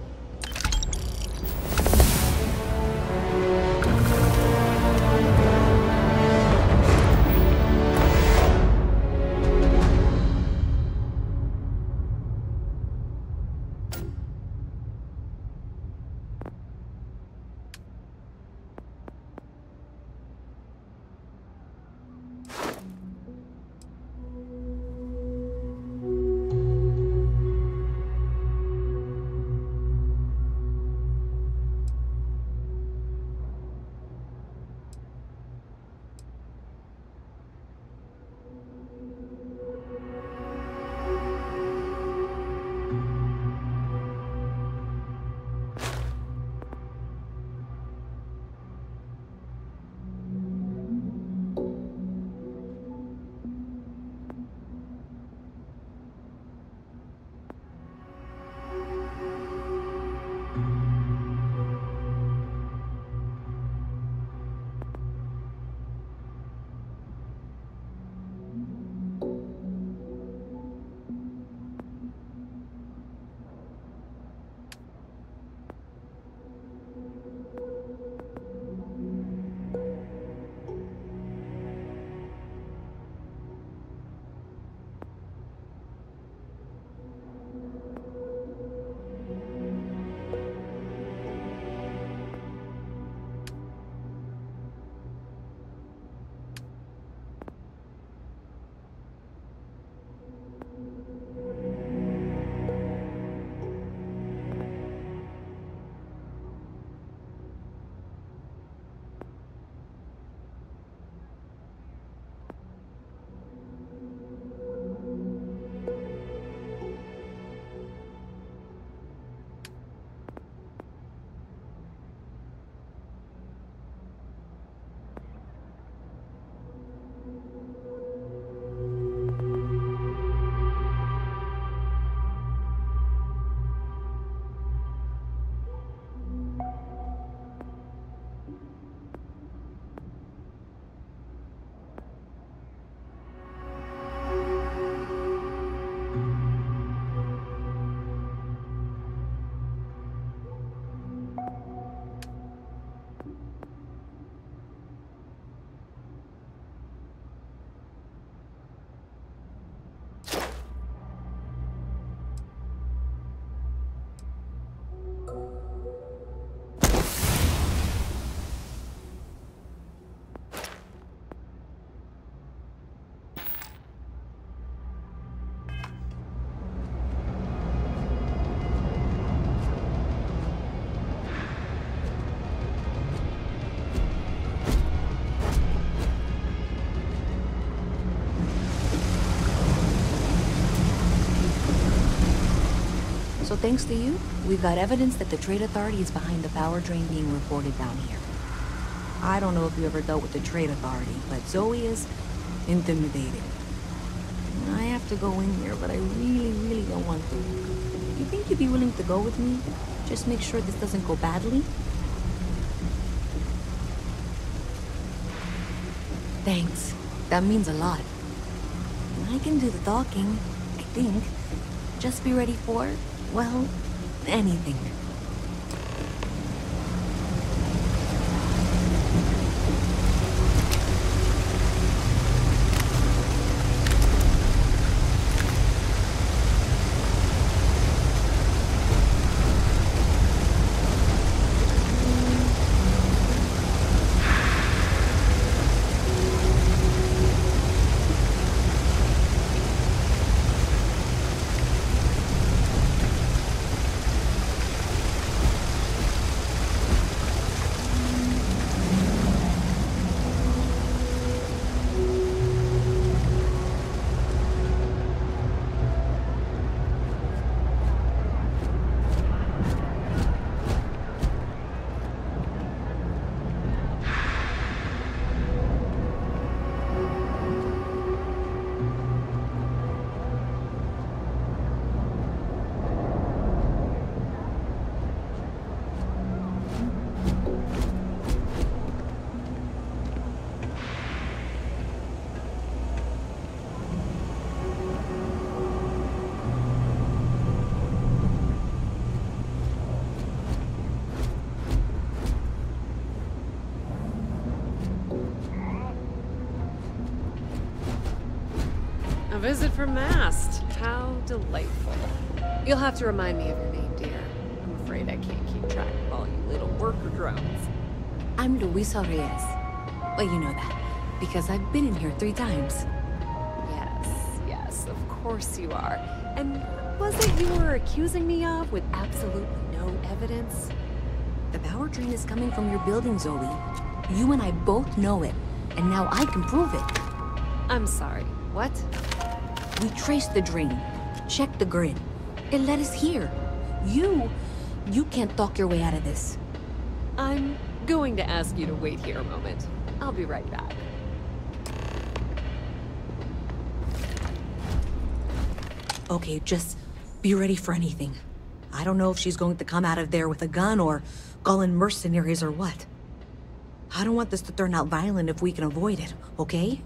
So thanks to you, we've got evidence that the Trade Authority is behind the power drain being reported down here. I don't know if you ever dealt with the Trade Authority, but Zoe is intimidating. I have to go in here, but I really don't want to. You think you'd be willing to go with me? Just make sure this doesn't go badly? Thanks. That means a lot. I can do the talking, I think. Just be ready for, well, anything. visit from Mast. How delightful. You'll have to remind me of your name, dear. I'm afraid I can't keep track of all you little worker drones. I'm Luisa Reyes. Well, you know that, because I've been in here 3 times. Yes, of course you are. And what was it you were accusing me of with absolutely no evidence? The power drain is coming from your building, Zoe. You and I both know it, and now I can prove it. I'm sorry, what? We traced the drain, checked the grid. It led us here. You can't talk your way out of this. I'm going to ask you to wait here a moment. I'll be right back. Okay, just be ready for anything. I don't know if she's going to come out of there with a gun or call in mercenaries or what. I don't want this to turn out violent if we can avoid it, okay?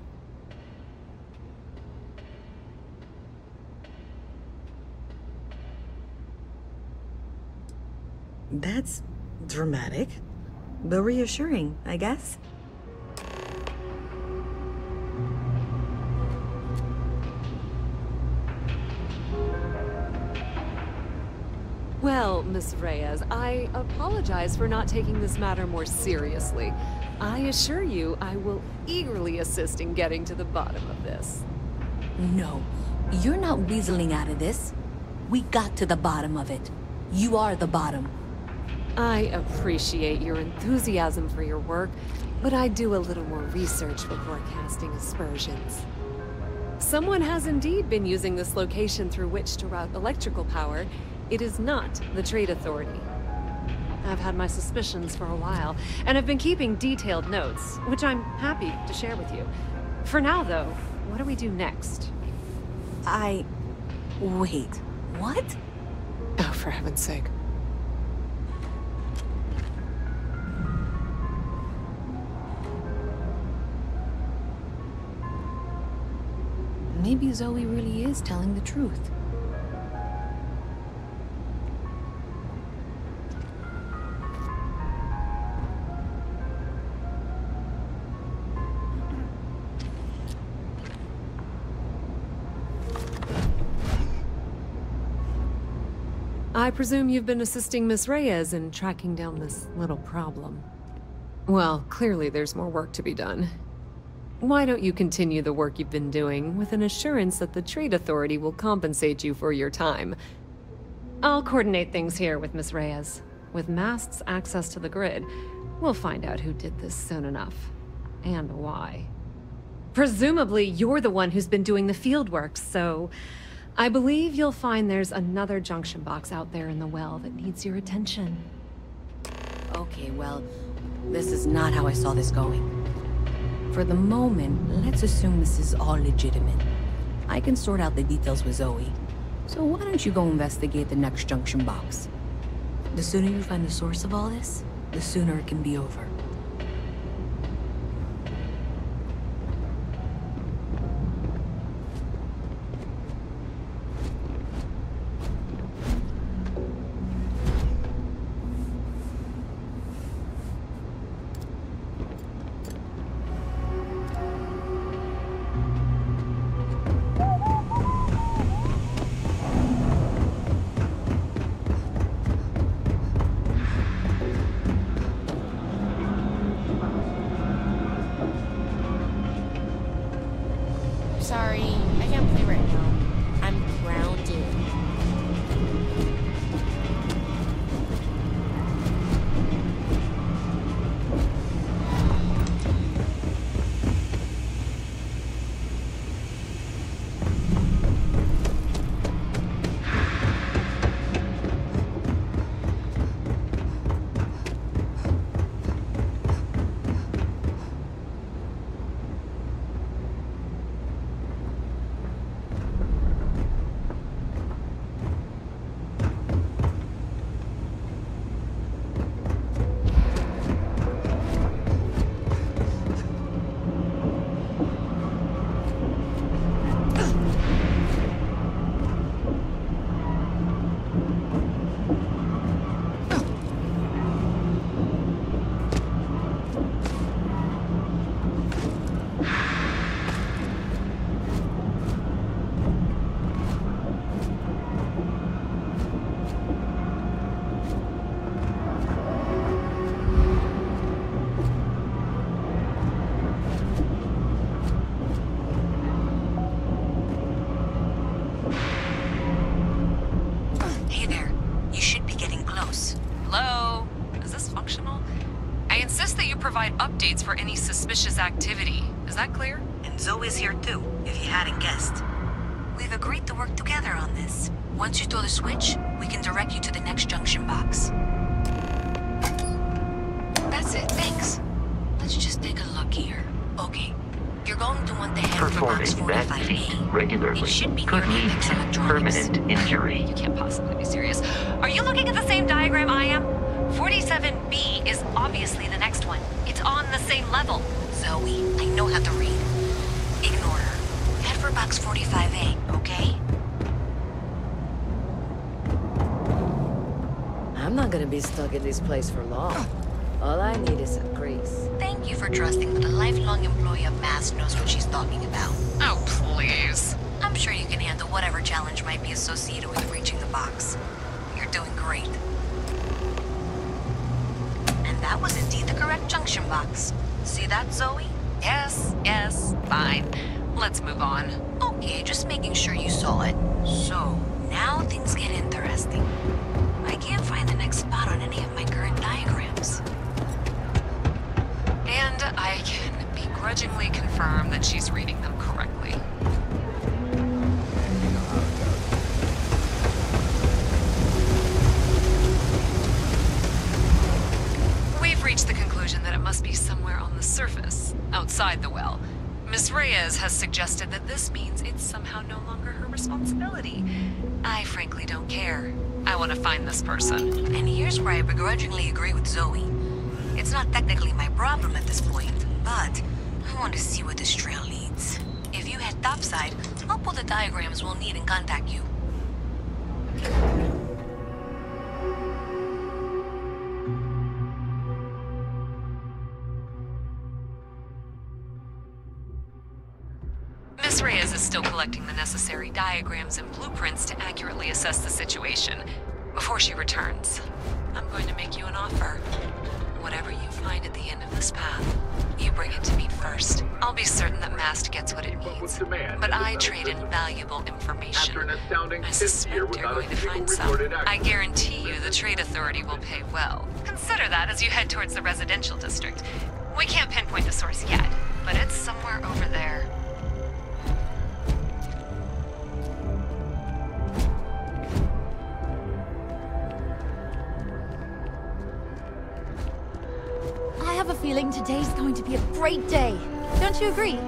That's dramatic, but reassuring, I guess. Well, Miss Reyes, I apologize for not taking this matter more seriously. I assure you I will eagerly assist in getting to the bottom of this. No, you're not weaseling out of this. We got to the bottom of it. You are the bottom. I appreciate your enthusiasm for your work, but I do a little more research before casting aspersions. Someone has indeed been using this location through which to route electrical power. It is not the Trade Authority. I've had my suspicions for a while, and I've been keeping detailed notes, which I'm happy to share with you. For now, though, what do we do next? Wait, what? Oh, for heaven's sake. Maybe Zoe really is telling the truth. I presume you've been assisting Miss Reyes in tracking down this little problem. Well, clearly there's more work to be done. Why don't you continue the work you've been doing with an assurance that the Trade Authority will compensate you for your time? I'll coordinate things here with Miss Reyes. With Mast's access to the grid, we'll find out who did this soon enough. And why. Presumably, you're the one who's been doing the field work, so I believe you'll find there's another junction box out there in the well that needs your attention. Okay, well, this is not how I saw this going. For the moment, let's assume this is all legitimate. I can sort out the details with Zoe. So why don't you go investigate the next junction box? The sooner you find the source of all this, the sooner it can be over. provide updates for any suspicious activity. Is that clear? And Zoe's here too, if you hadn't guessed. We've agreed to work together on this. Once you throw the switch, we can direct you to the next junction box. That's it, thanks. Let's just take a look here. Okay, you're going to want to head for box Performing that 45A. feat regularly It should be could near lead Apex to Electronics. permanent injury. You can't possibly be serious. Are you looking at the same diagram I am? 47B is obviously the next one. It's on the same level. Zoe, I know how to read. Ignore her. Head for box 45A, okay? I'm not gonna be stuck in this place for long. All I need is some grease. Thank you for trusting that a lifelong employee of MAST knows what she's talking about. Oh, please. I'm sure you can handle whatever challenge might be associated with reaching the box. You're doing great. And that was indeed the correct junction box. See that, Zoe? Yes, fine. Let's move on. Okay, just making sure you saw it. So, now things get interesting. I can't find the next spot on any of my current diagrams. And I can begrudgingly confirm that she's reading them correctly. We've reached the conclusion that it must be somewhere on the surface, outside the well. Miss Reyes has suggested that this means it's somehow no longer her responsibility. I frankly don't care. I want to find this person. And here's where I begrudgingly agree with Zoe. It's not technically my problem at this point, but I want to see where this trail leads. If you head topside, I'll pull the diagrams we'll need and contact you. Miss Reyes is still collecting the necessary diagrams and blueprints to accurately assess the situation. Before she returns, I'm going to make you an offer. Whatever you find at the end of this path, you bring it to me first. I'll be certain that MAST gets what it needs, but I trade in valuable information. I suspect you're going to find some. I guarantee you the Trade Authority will pay well. Consider that as you head towards the residential district. We can't pinpoint the source yet, but it's somewhere over there. I have a feeling today's going to be a great day. Don't you agree?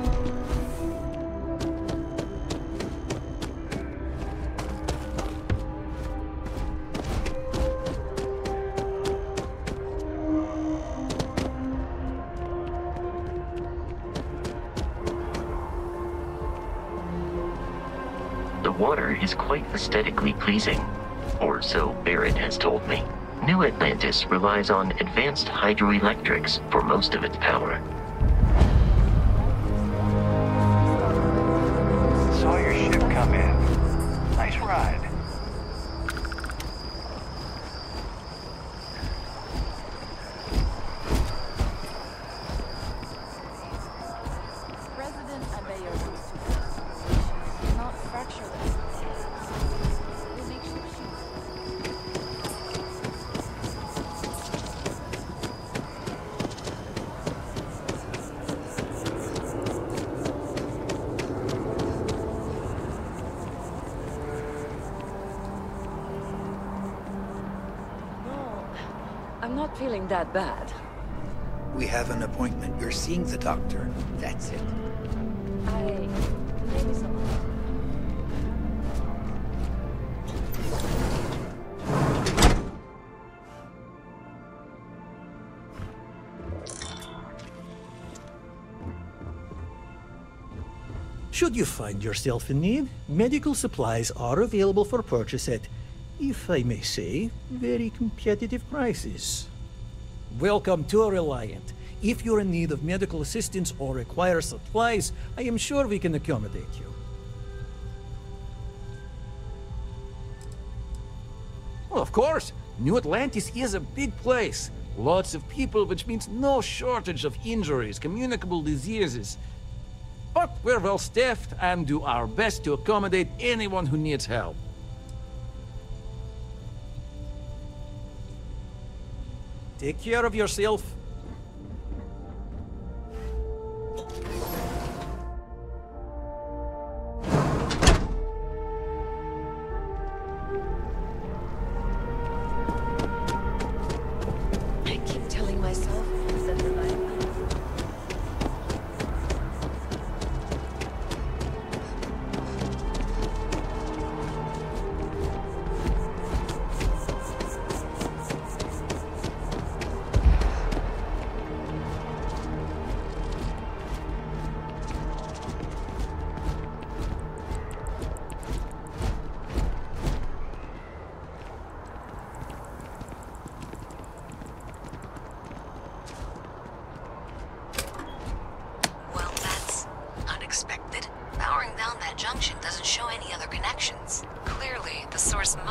The water is quite aesthetically pleasing, or so Barrett has told me. New Atlantis relies on advanced hydroelectrics for most of its power. Saw your ship come in. Nice ride. President Abayo wants to fix situations, not fracture them. We'll make sure I'm not feeling that bad. We have an appointment. You're seeing the doctor. That's it. Maybe so. Should you find yourself in need, medical supplies are available for purchase at, if I may say, very competitive prices. Welcome to Reliant. If you're in need of medical assistance or require supplies, I am sure we can accommodate you. Well, of course. New Atlantis is a big place. Lots of people, which means no shortage of injuries, communicable diseases. But we're well staffed and do our best to accommodate anyone who needs help. Take care of yourself.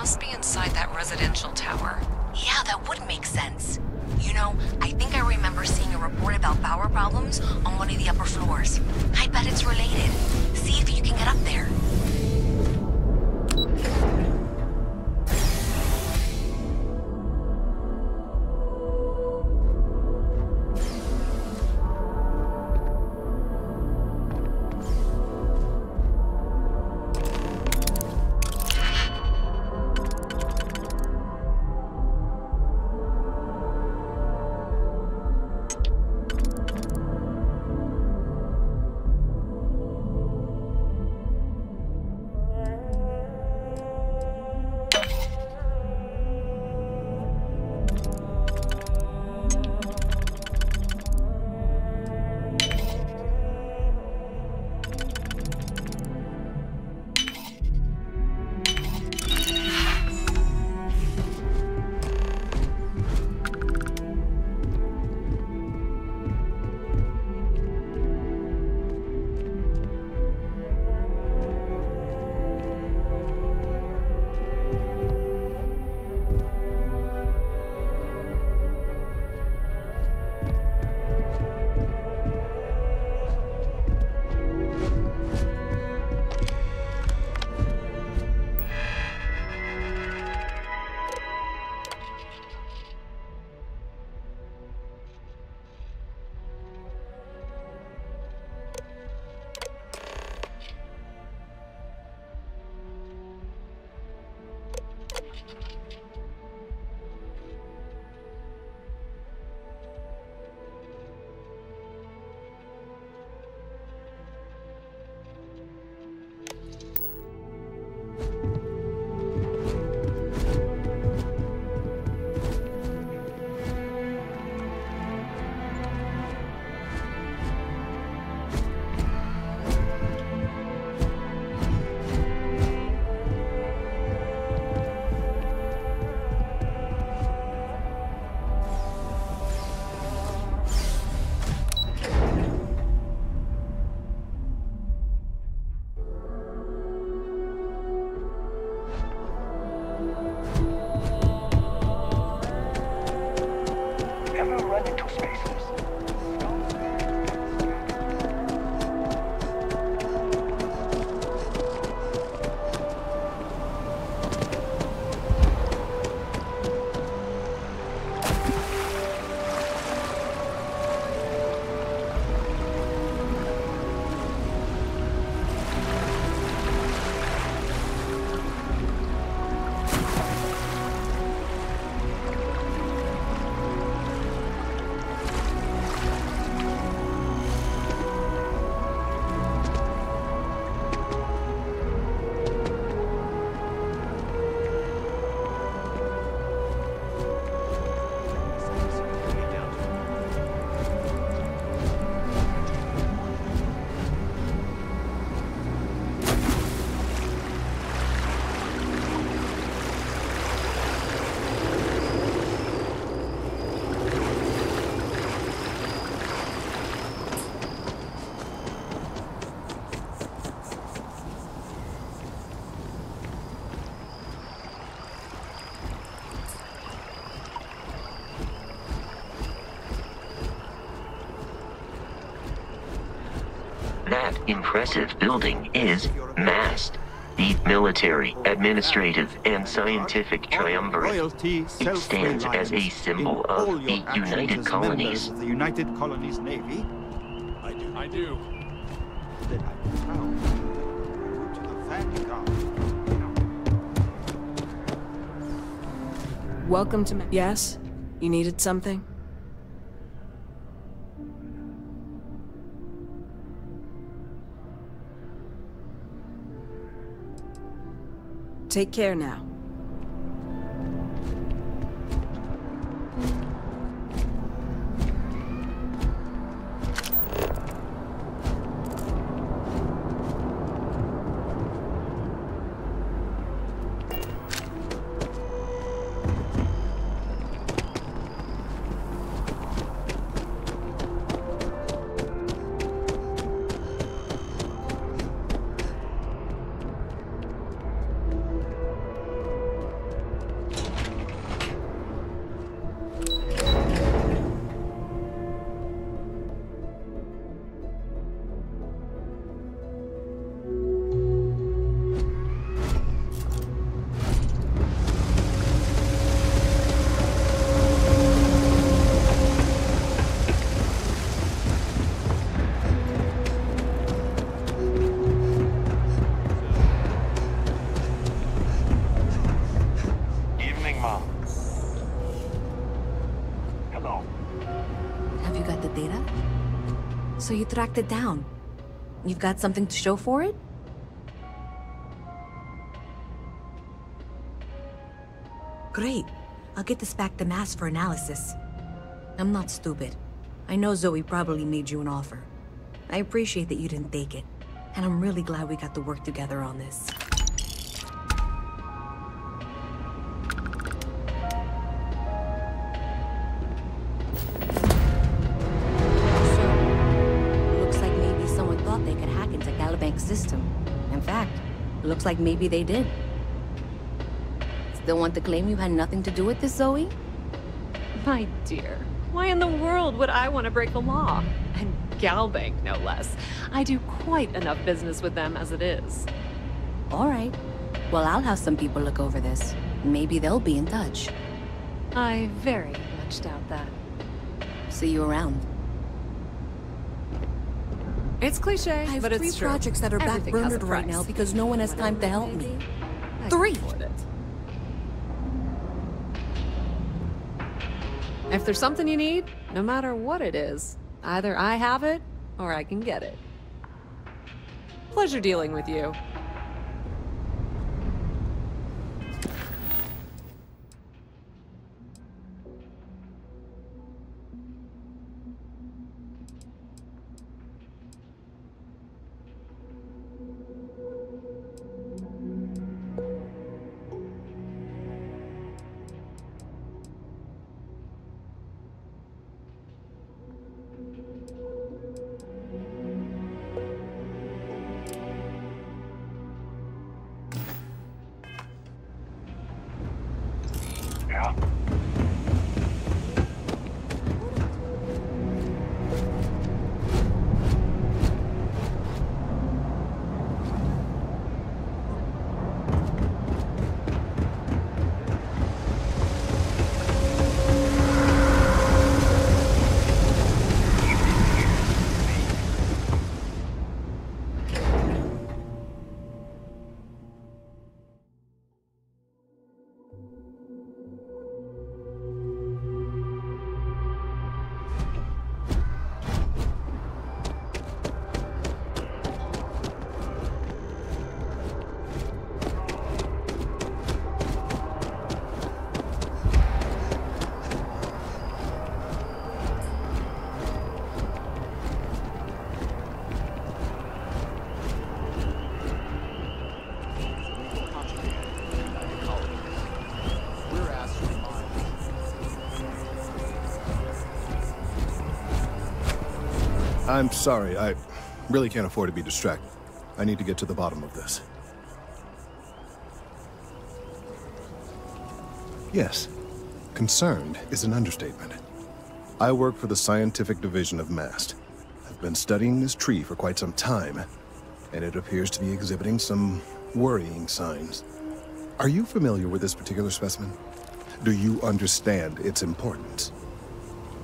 must be inside that residential tower. Yeah, that would make sense. You know, I think I remember seeing a report about power problems on one of the upper floors. I bet it's related. See if you can get up there. That impressive building is MAST, the military, administrative, and scientific triumvirate. It stands as a symbol of the United Colonies. The United Colonies Navy. I do. That I am proud to the Vanguard. Welcome to Yes? You needed something? Take care now. Speaking, Mom. Hello. Have you got the data? So you tracked it down. You've got something to show for it? Great. I'll get this back to Mass for analysis. I'm not stupid. I know Zoe probably made you an offer. I appreciate that you didn't take it. And I'm really glad we got to work together on this. Looks like maybe someone thought they could hack into Galabank's system. In fact, looks like maybe they did. Still want to claim you had nothing to do with this, Zoe? My dear, why in the world would I want to break the law? And Galbank, no less. I do quite enough business with them as it is. All right. Well, I'll have some people look over this. Maybe they'll be in touch. I very much doubt that. See you around. It's cliche, I have but it's true. 3 projects that are Everything has a backburnered right price. now because no one has time to help me. I 3! can afford it. If there's something you need, no matter what it is, either I have it or I can get it. Pleasure dealing with you. Yeah? I'm sorry, I really can't afford to be distracted. I need to get to the bottom of this. Yes, concerned is an understatement. I work for the scientific division of MAST. I've been studying this tree for quite some time, and it appears to be exhibiting some worrying signs. Are you familiar with this particular specimen? Do you understand its importance?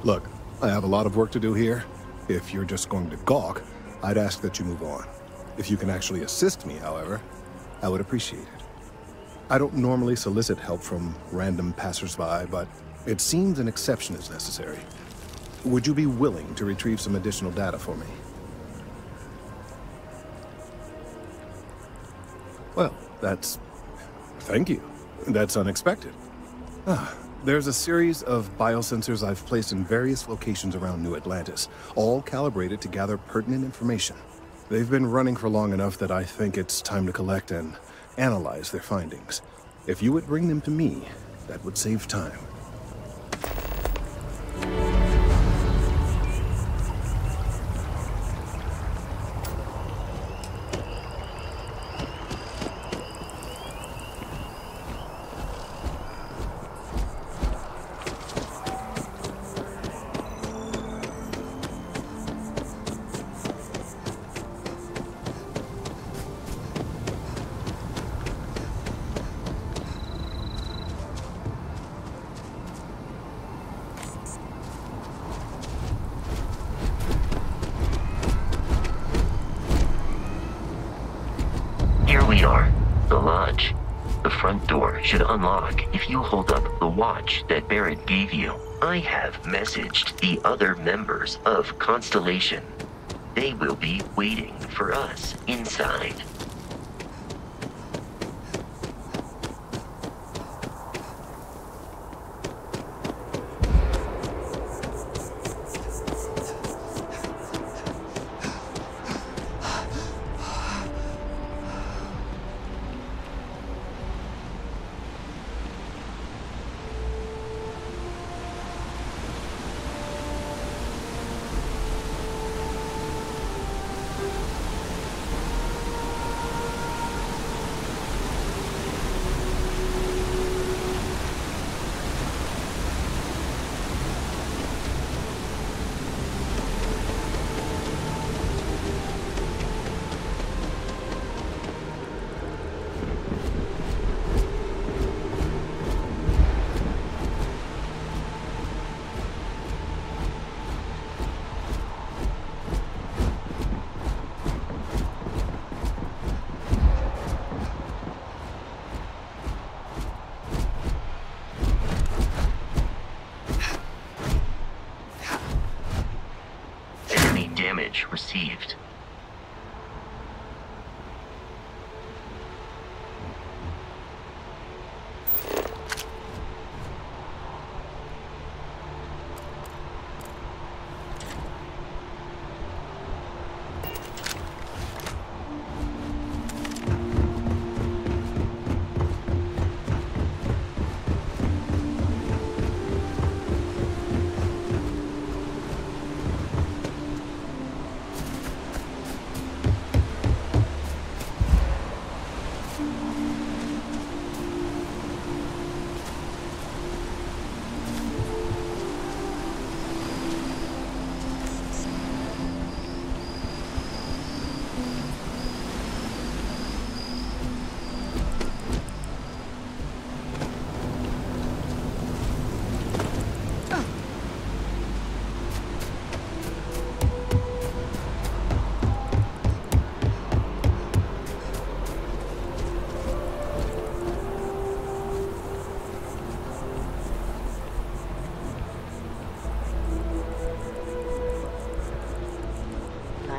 Look, I have a lot of work to do here. If you're just going to gawk, I'd ask that you move on. If you can actually assist me, however, I would appreciate it. I don't normally solicit help from random passersby, but it seems an exception is necessary. Would you be willing to retrieve some additional data for me? Well, thank you. That's unexpected. There's a series of biosensors I've placed in various locations around New Atlantis, all calibrated to gather pertinent information. They've been running for long enough that I think it's time to collect and analyze their findings. If you would bring them to me, that would save time. Here we are, the lodge. The front door should unlock if you hold up the watch that Barrett gave you. I have messaged the other members of Constellation. They will be waiting for us inside. Damage received.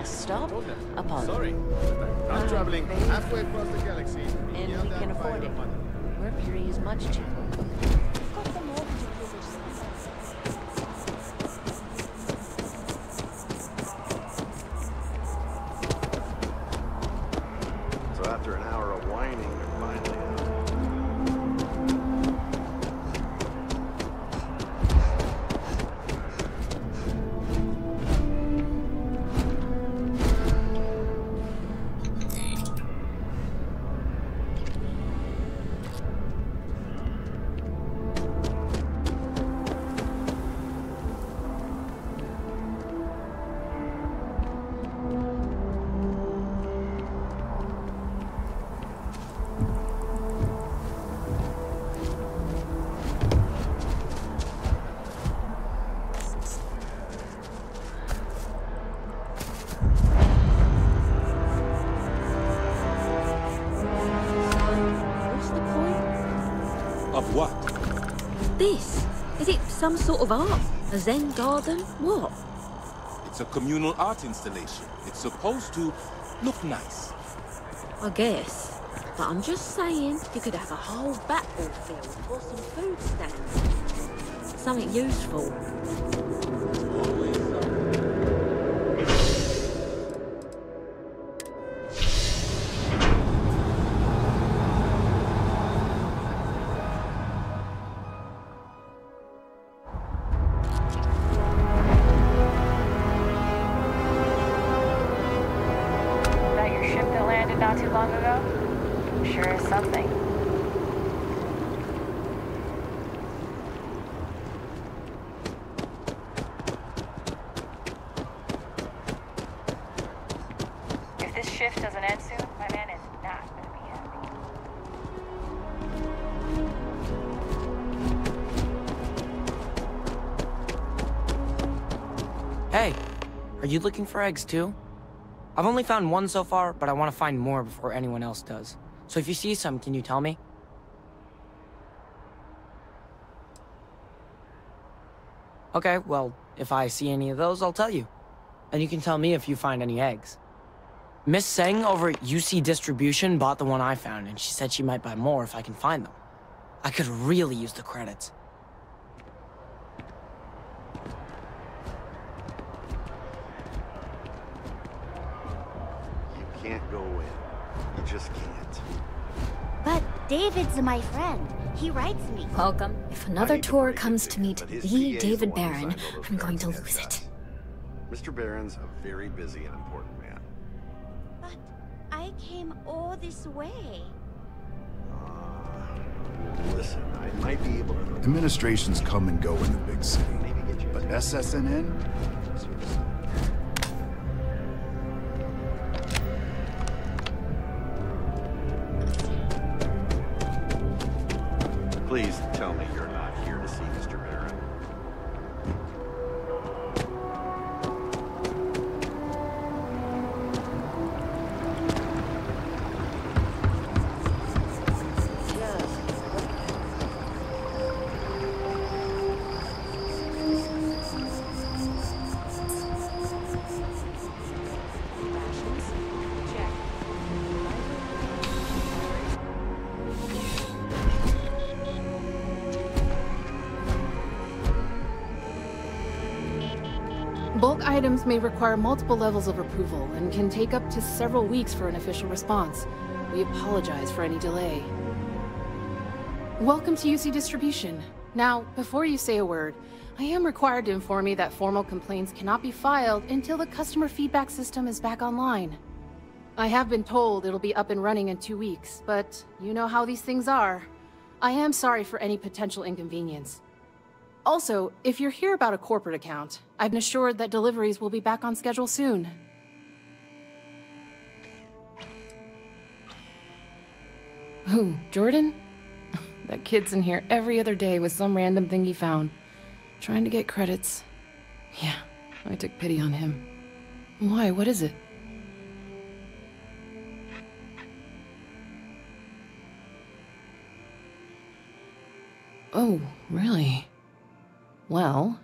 Stop? Apollo. Sorry, I'm traveling halfway across the galaxy. And we can afford it. Mercury is much cheaper. So after an hour of whining, you're finally out. Of what? This? Is it some sort of art? A Zen garden? What? It's a communal art installation. It's supposed to look nice. I guess. But I'm just saying, you could have a whole battlefield or some food stands. Something useful. Not too long ago? Sure is something. If this shift doesn't end soon, my man is not gonna be happy. Hey, are you looking for eggs too? I've only found one so far, but I want to find more before anyone else does. So if you see some, can you tell me? Okay, well, if I see any of those, I'll tell you. And you can tell me if you find any eggs. Miss Seng over at UC Distribution bought the one I found, and she said she might buy more if I can find them. I could really use the credits. You can't go in. You just can't. But David's my friend. He writes me. Welcome. If another tour comes to meet the David Barron, I'm going to lose it. Mr. Barron's a very busy and important man. But I came all this way. Listen, I might be able to... Administrations come and go in the big city. But SSNN? Please tell me you're not here to see Mr. Barron. Bulk items may require multiple levels of approval and can take up to several weeks for an official response. We apologize for any delay. Welcome to UC Distribution. Now, before you say a word, I am required to inform you that formal complaints cannot be filed until the customer feedback system is back online. I have been told it'll be up and running in 2 weeks, but you know how these things are. I am sorry for any potential inconvenience. Also, if you're here about a corporate account, I've been assured that deliveries will be back on schedule soon. Who, Jordan? That kid's in here every other day with some random thing he found. Trying to get credits. Yeah, I took pity on him. Why, what is it? Oh, really? Well,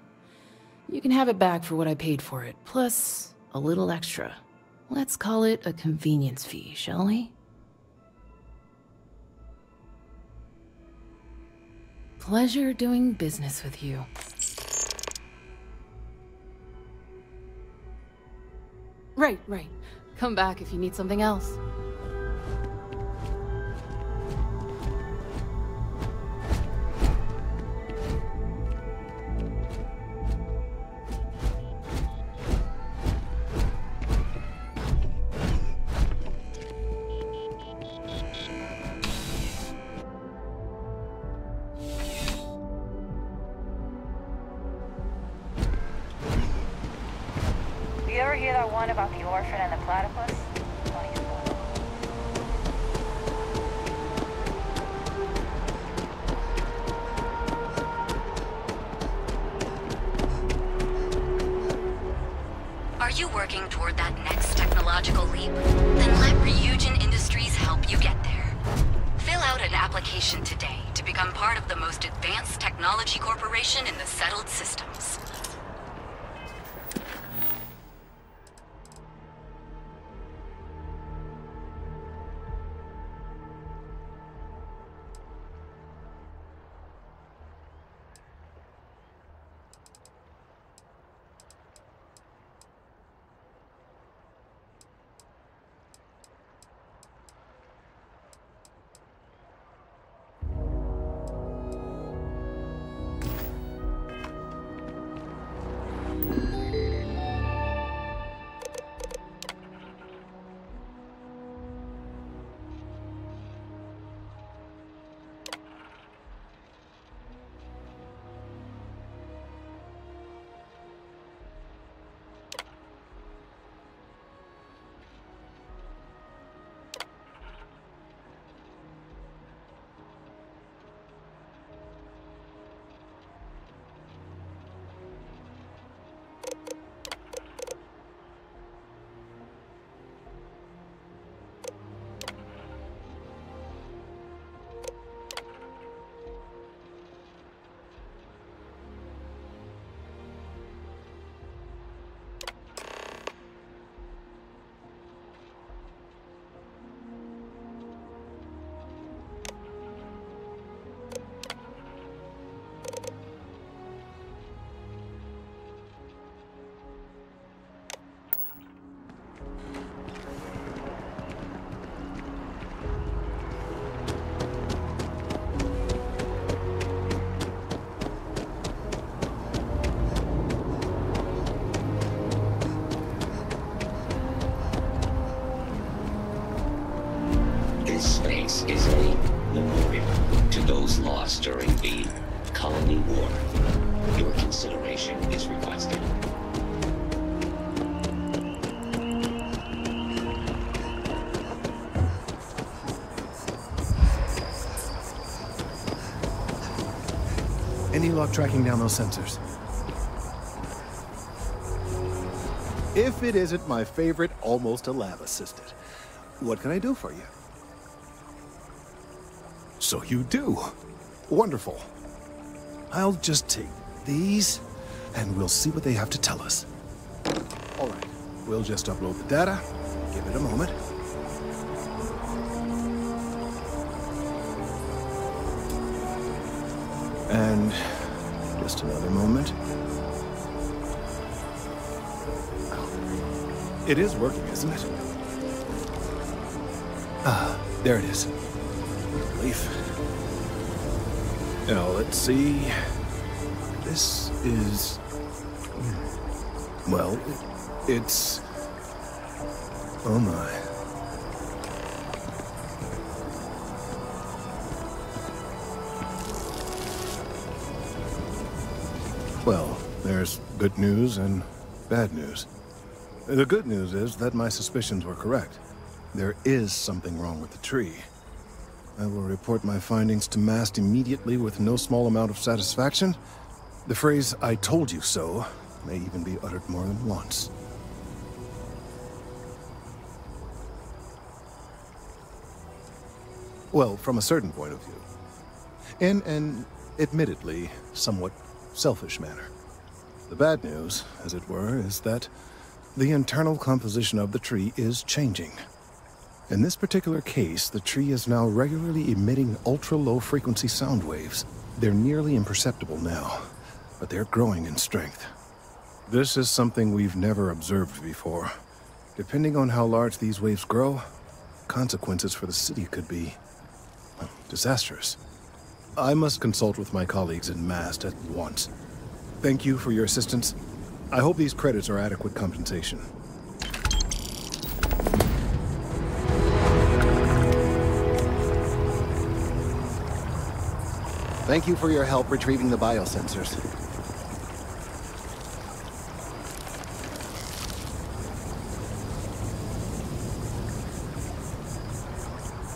you can have it back for what I paid for it, plus a little extra. Let's call it a convenience fee, shall we? Pleasure doing business with you. Right. Come back if you need something else. You ever hear that one about the orphan and the platypus? Funny as fuck. Are you working toward that next technological leap? Then let Ryujin Industries help you get there. Fill out an application today to become part of the most advanced technology corporation in the settled systems. consideration is requested. Any luck tracking down those sensors? If it isn't my favorite almost a lab assistant, what can I do for you? So you do. Wonderful. I'll just take these, and we'll see what they have to tell us. All right, we'll just upload the data. Give it a moment. And just another moment. It is working, isn't it? Ah, there it is. Relief. Now, let's see. This is... well, it's... oh my. Well, there's good news and bad news. The good news is that my suspicions were correct. There is something wrong with the tree. I will report my findings to MAST immediately with no small amount of satisfaction. The phrase, "I told you so," may even be uttered more than once. Well, from a certain point of view. In an, admittedly, somewhat selfish manner. The bad news, as it were, is that the internal composition of the tree is changing. In this particular case, the tree is now regularly emitting ultra-low frequency sound waves. They're nearly imperceptible now, but they're growing in strength. This is something we've never observed before. Depending on how large these waves grow, consequences for the city could be, well, disastrous. I must consult with my colleagues in MAST at once. Thank you for your assistance. I hope these credits are adequate compensation. Thank you for your help retrieving the biosensors.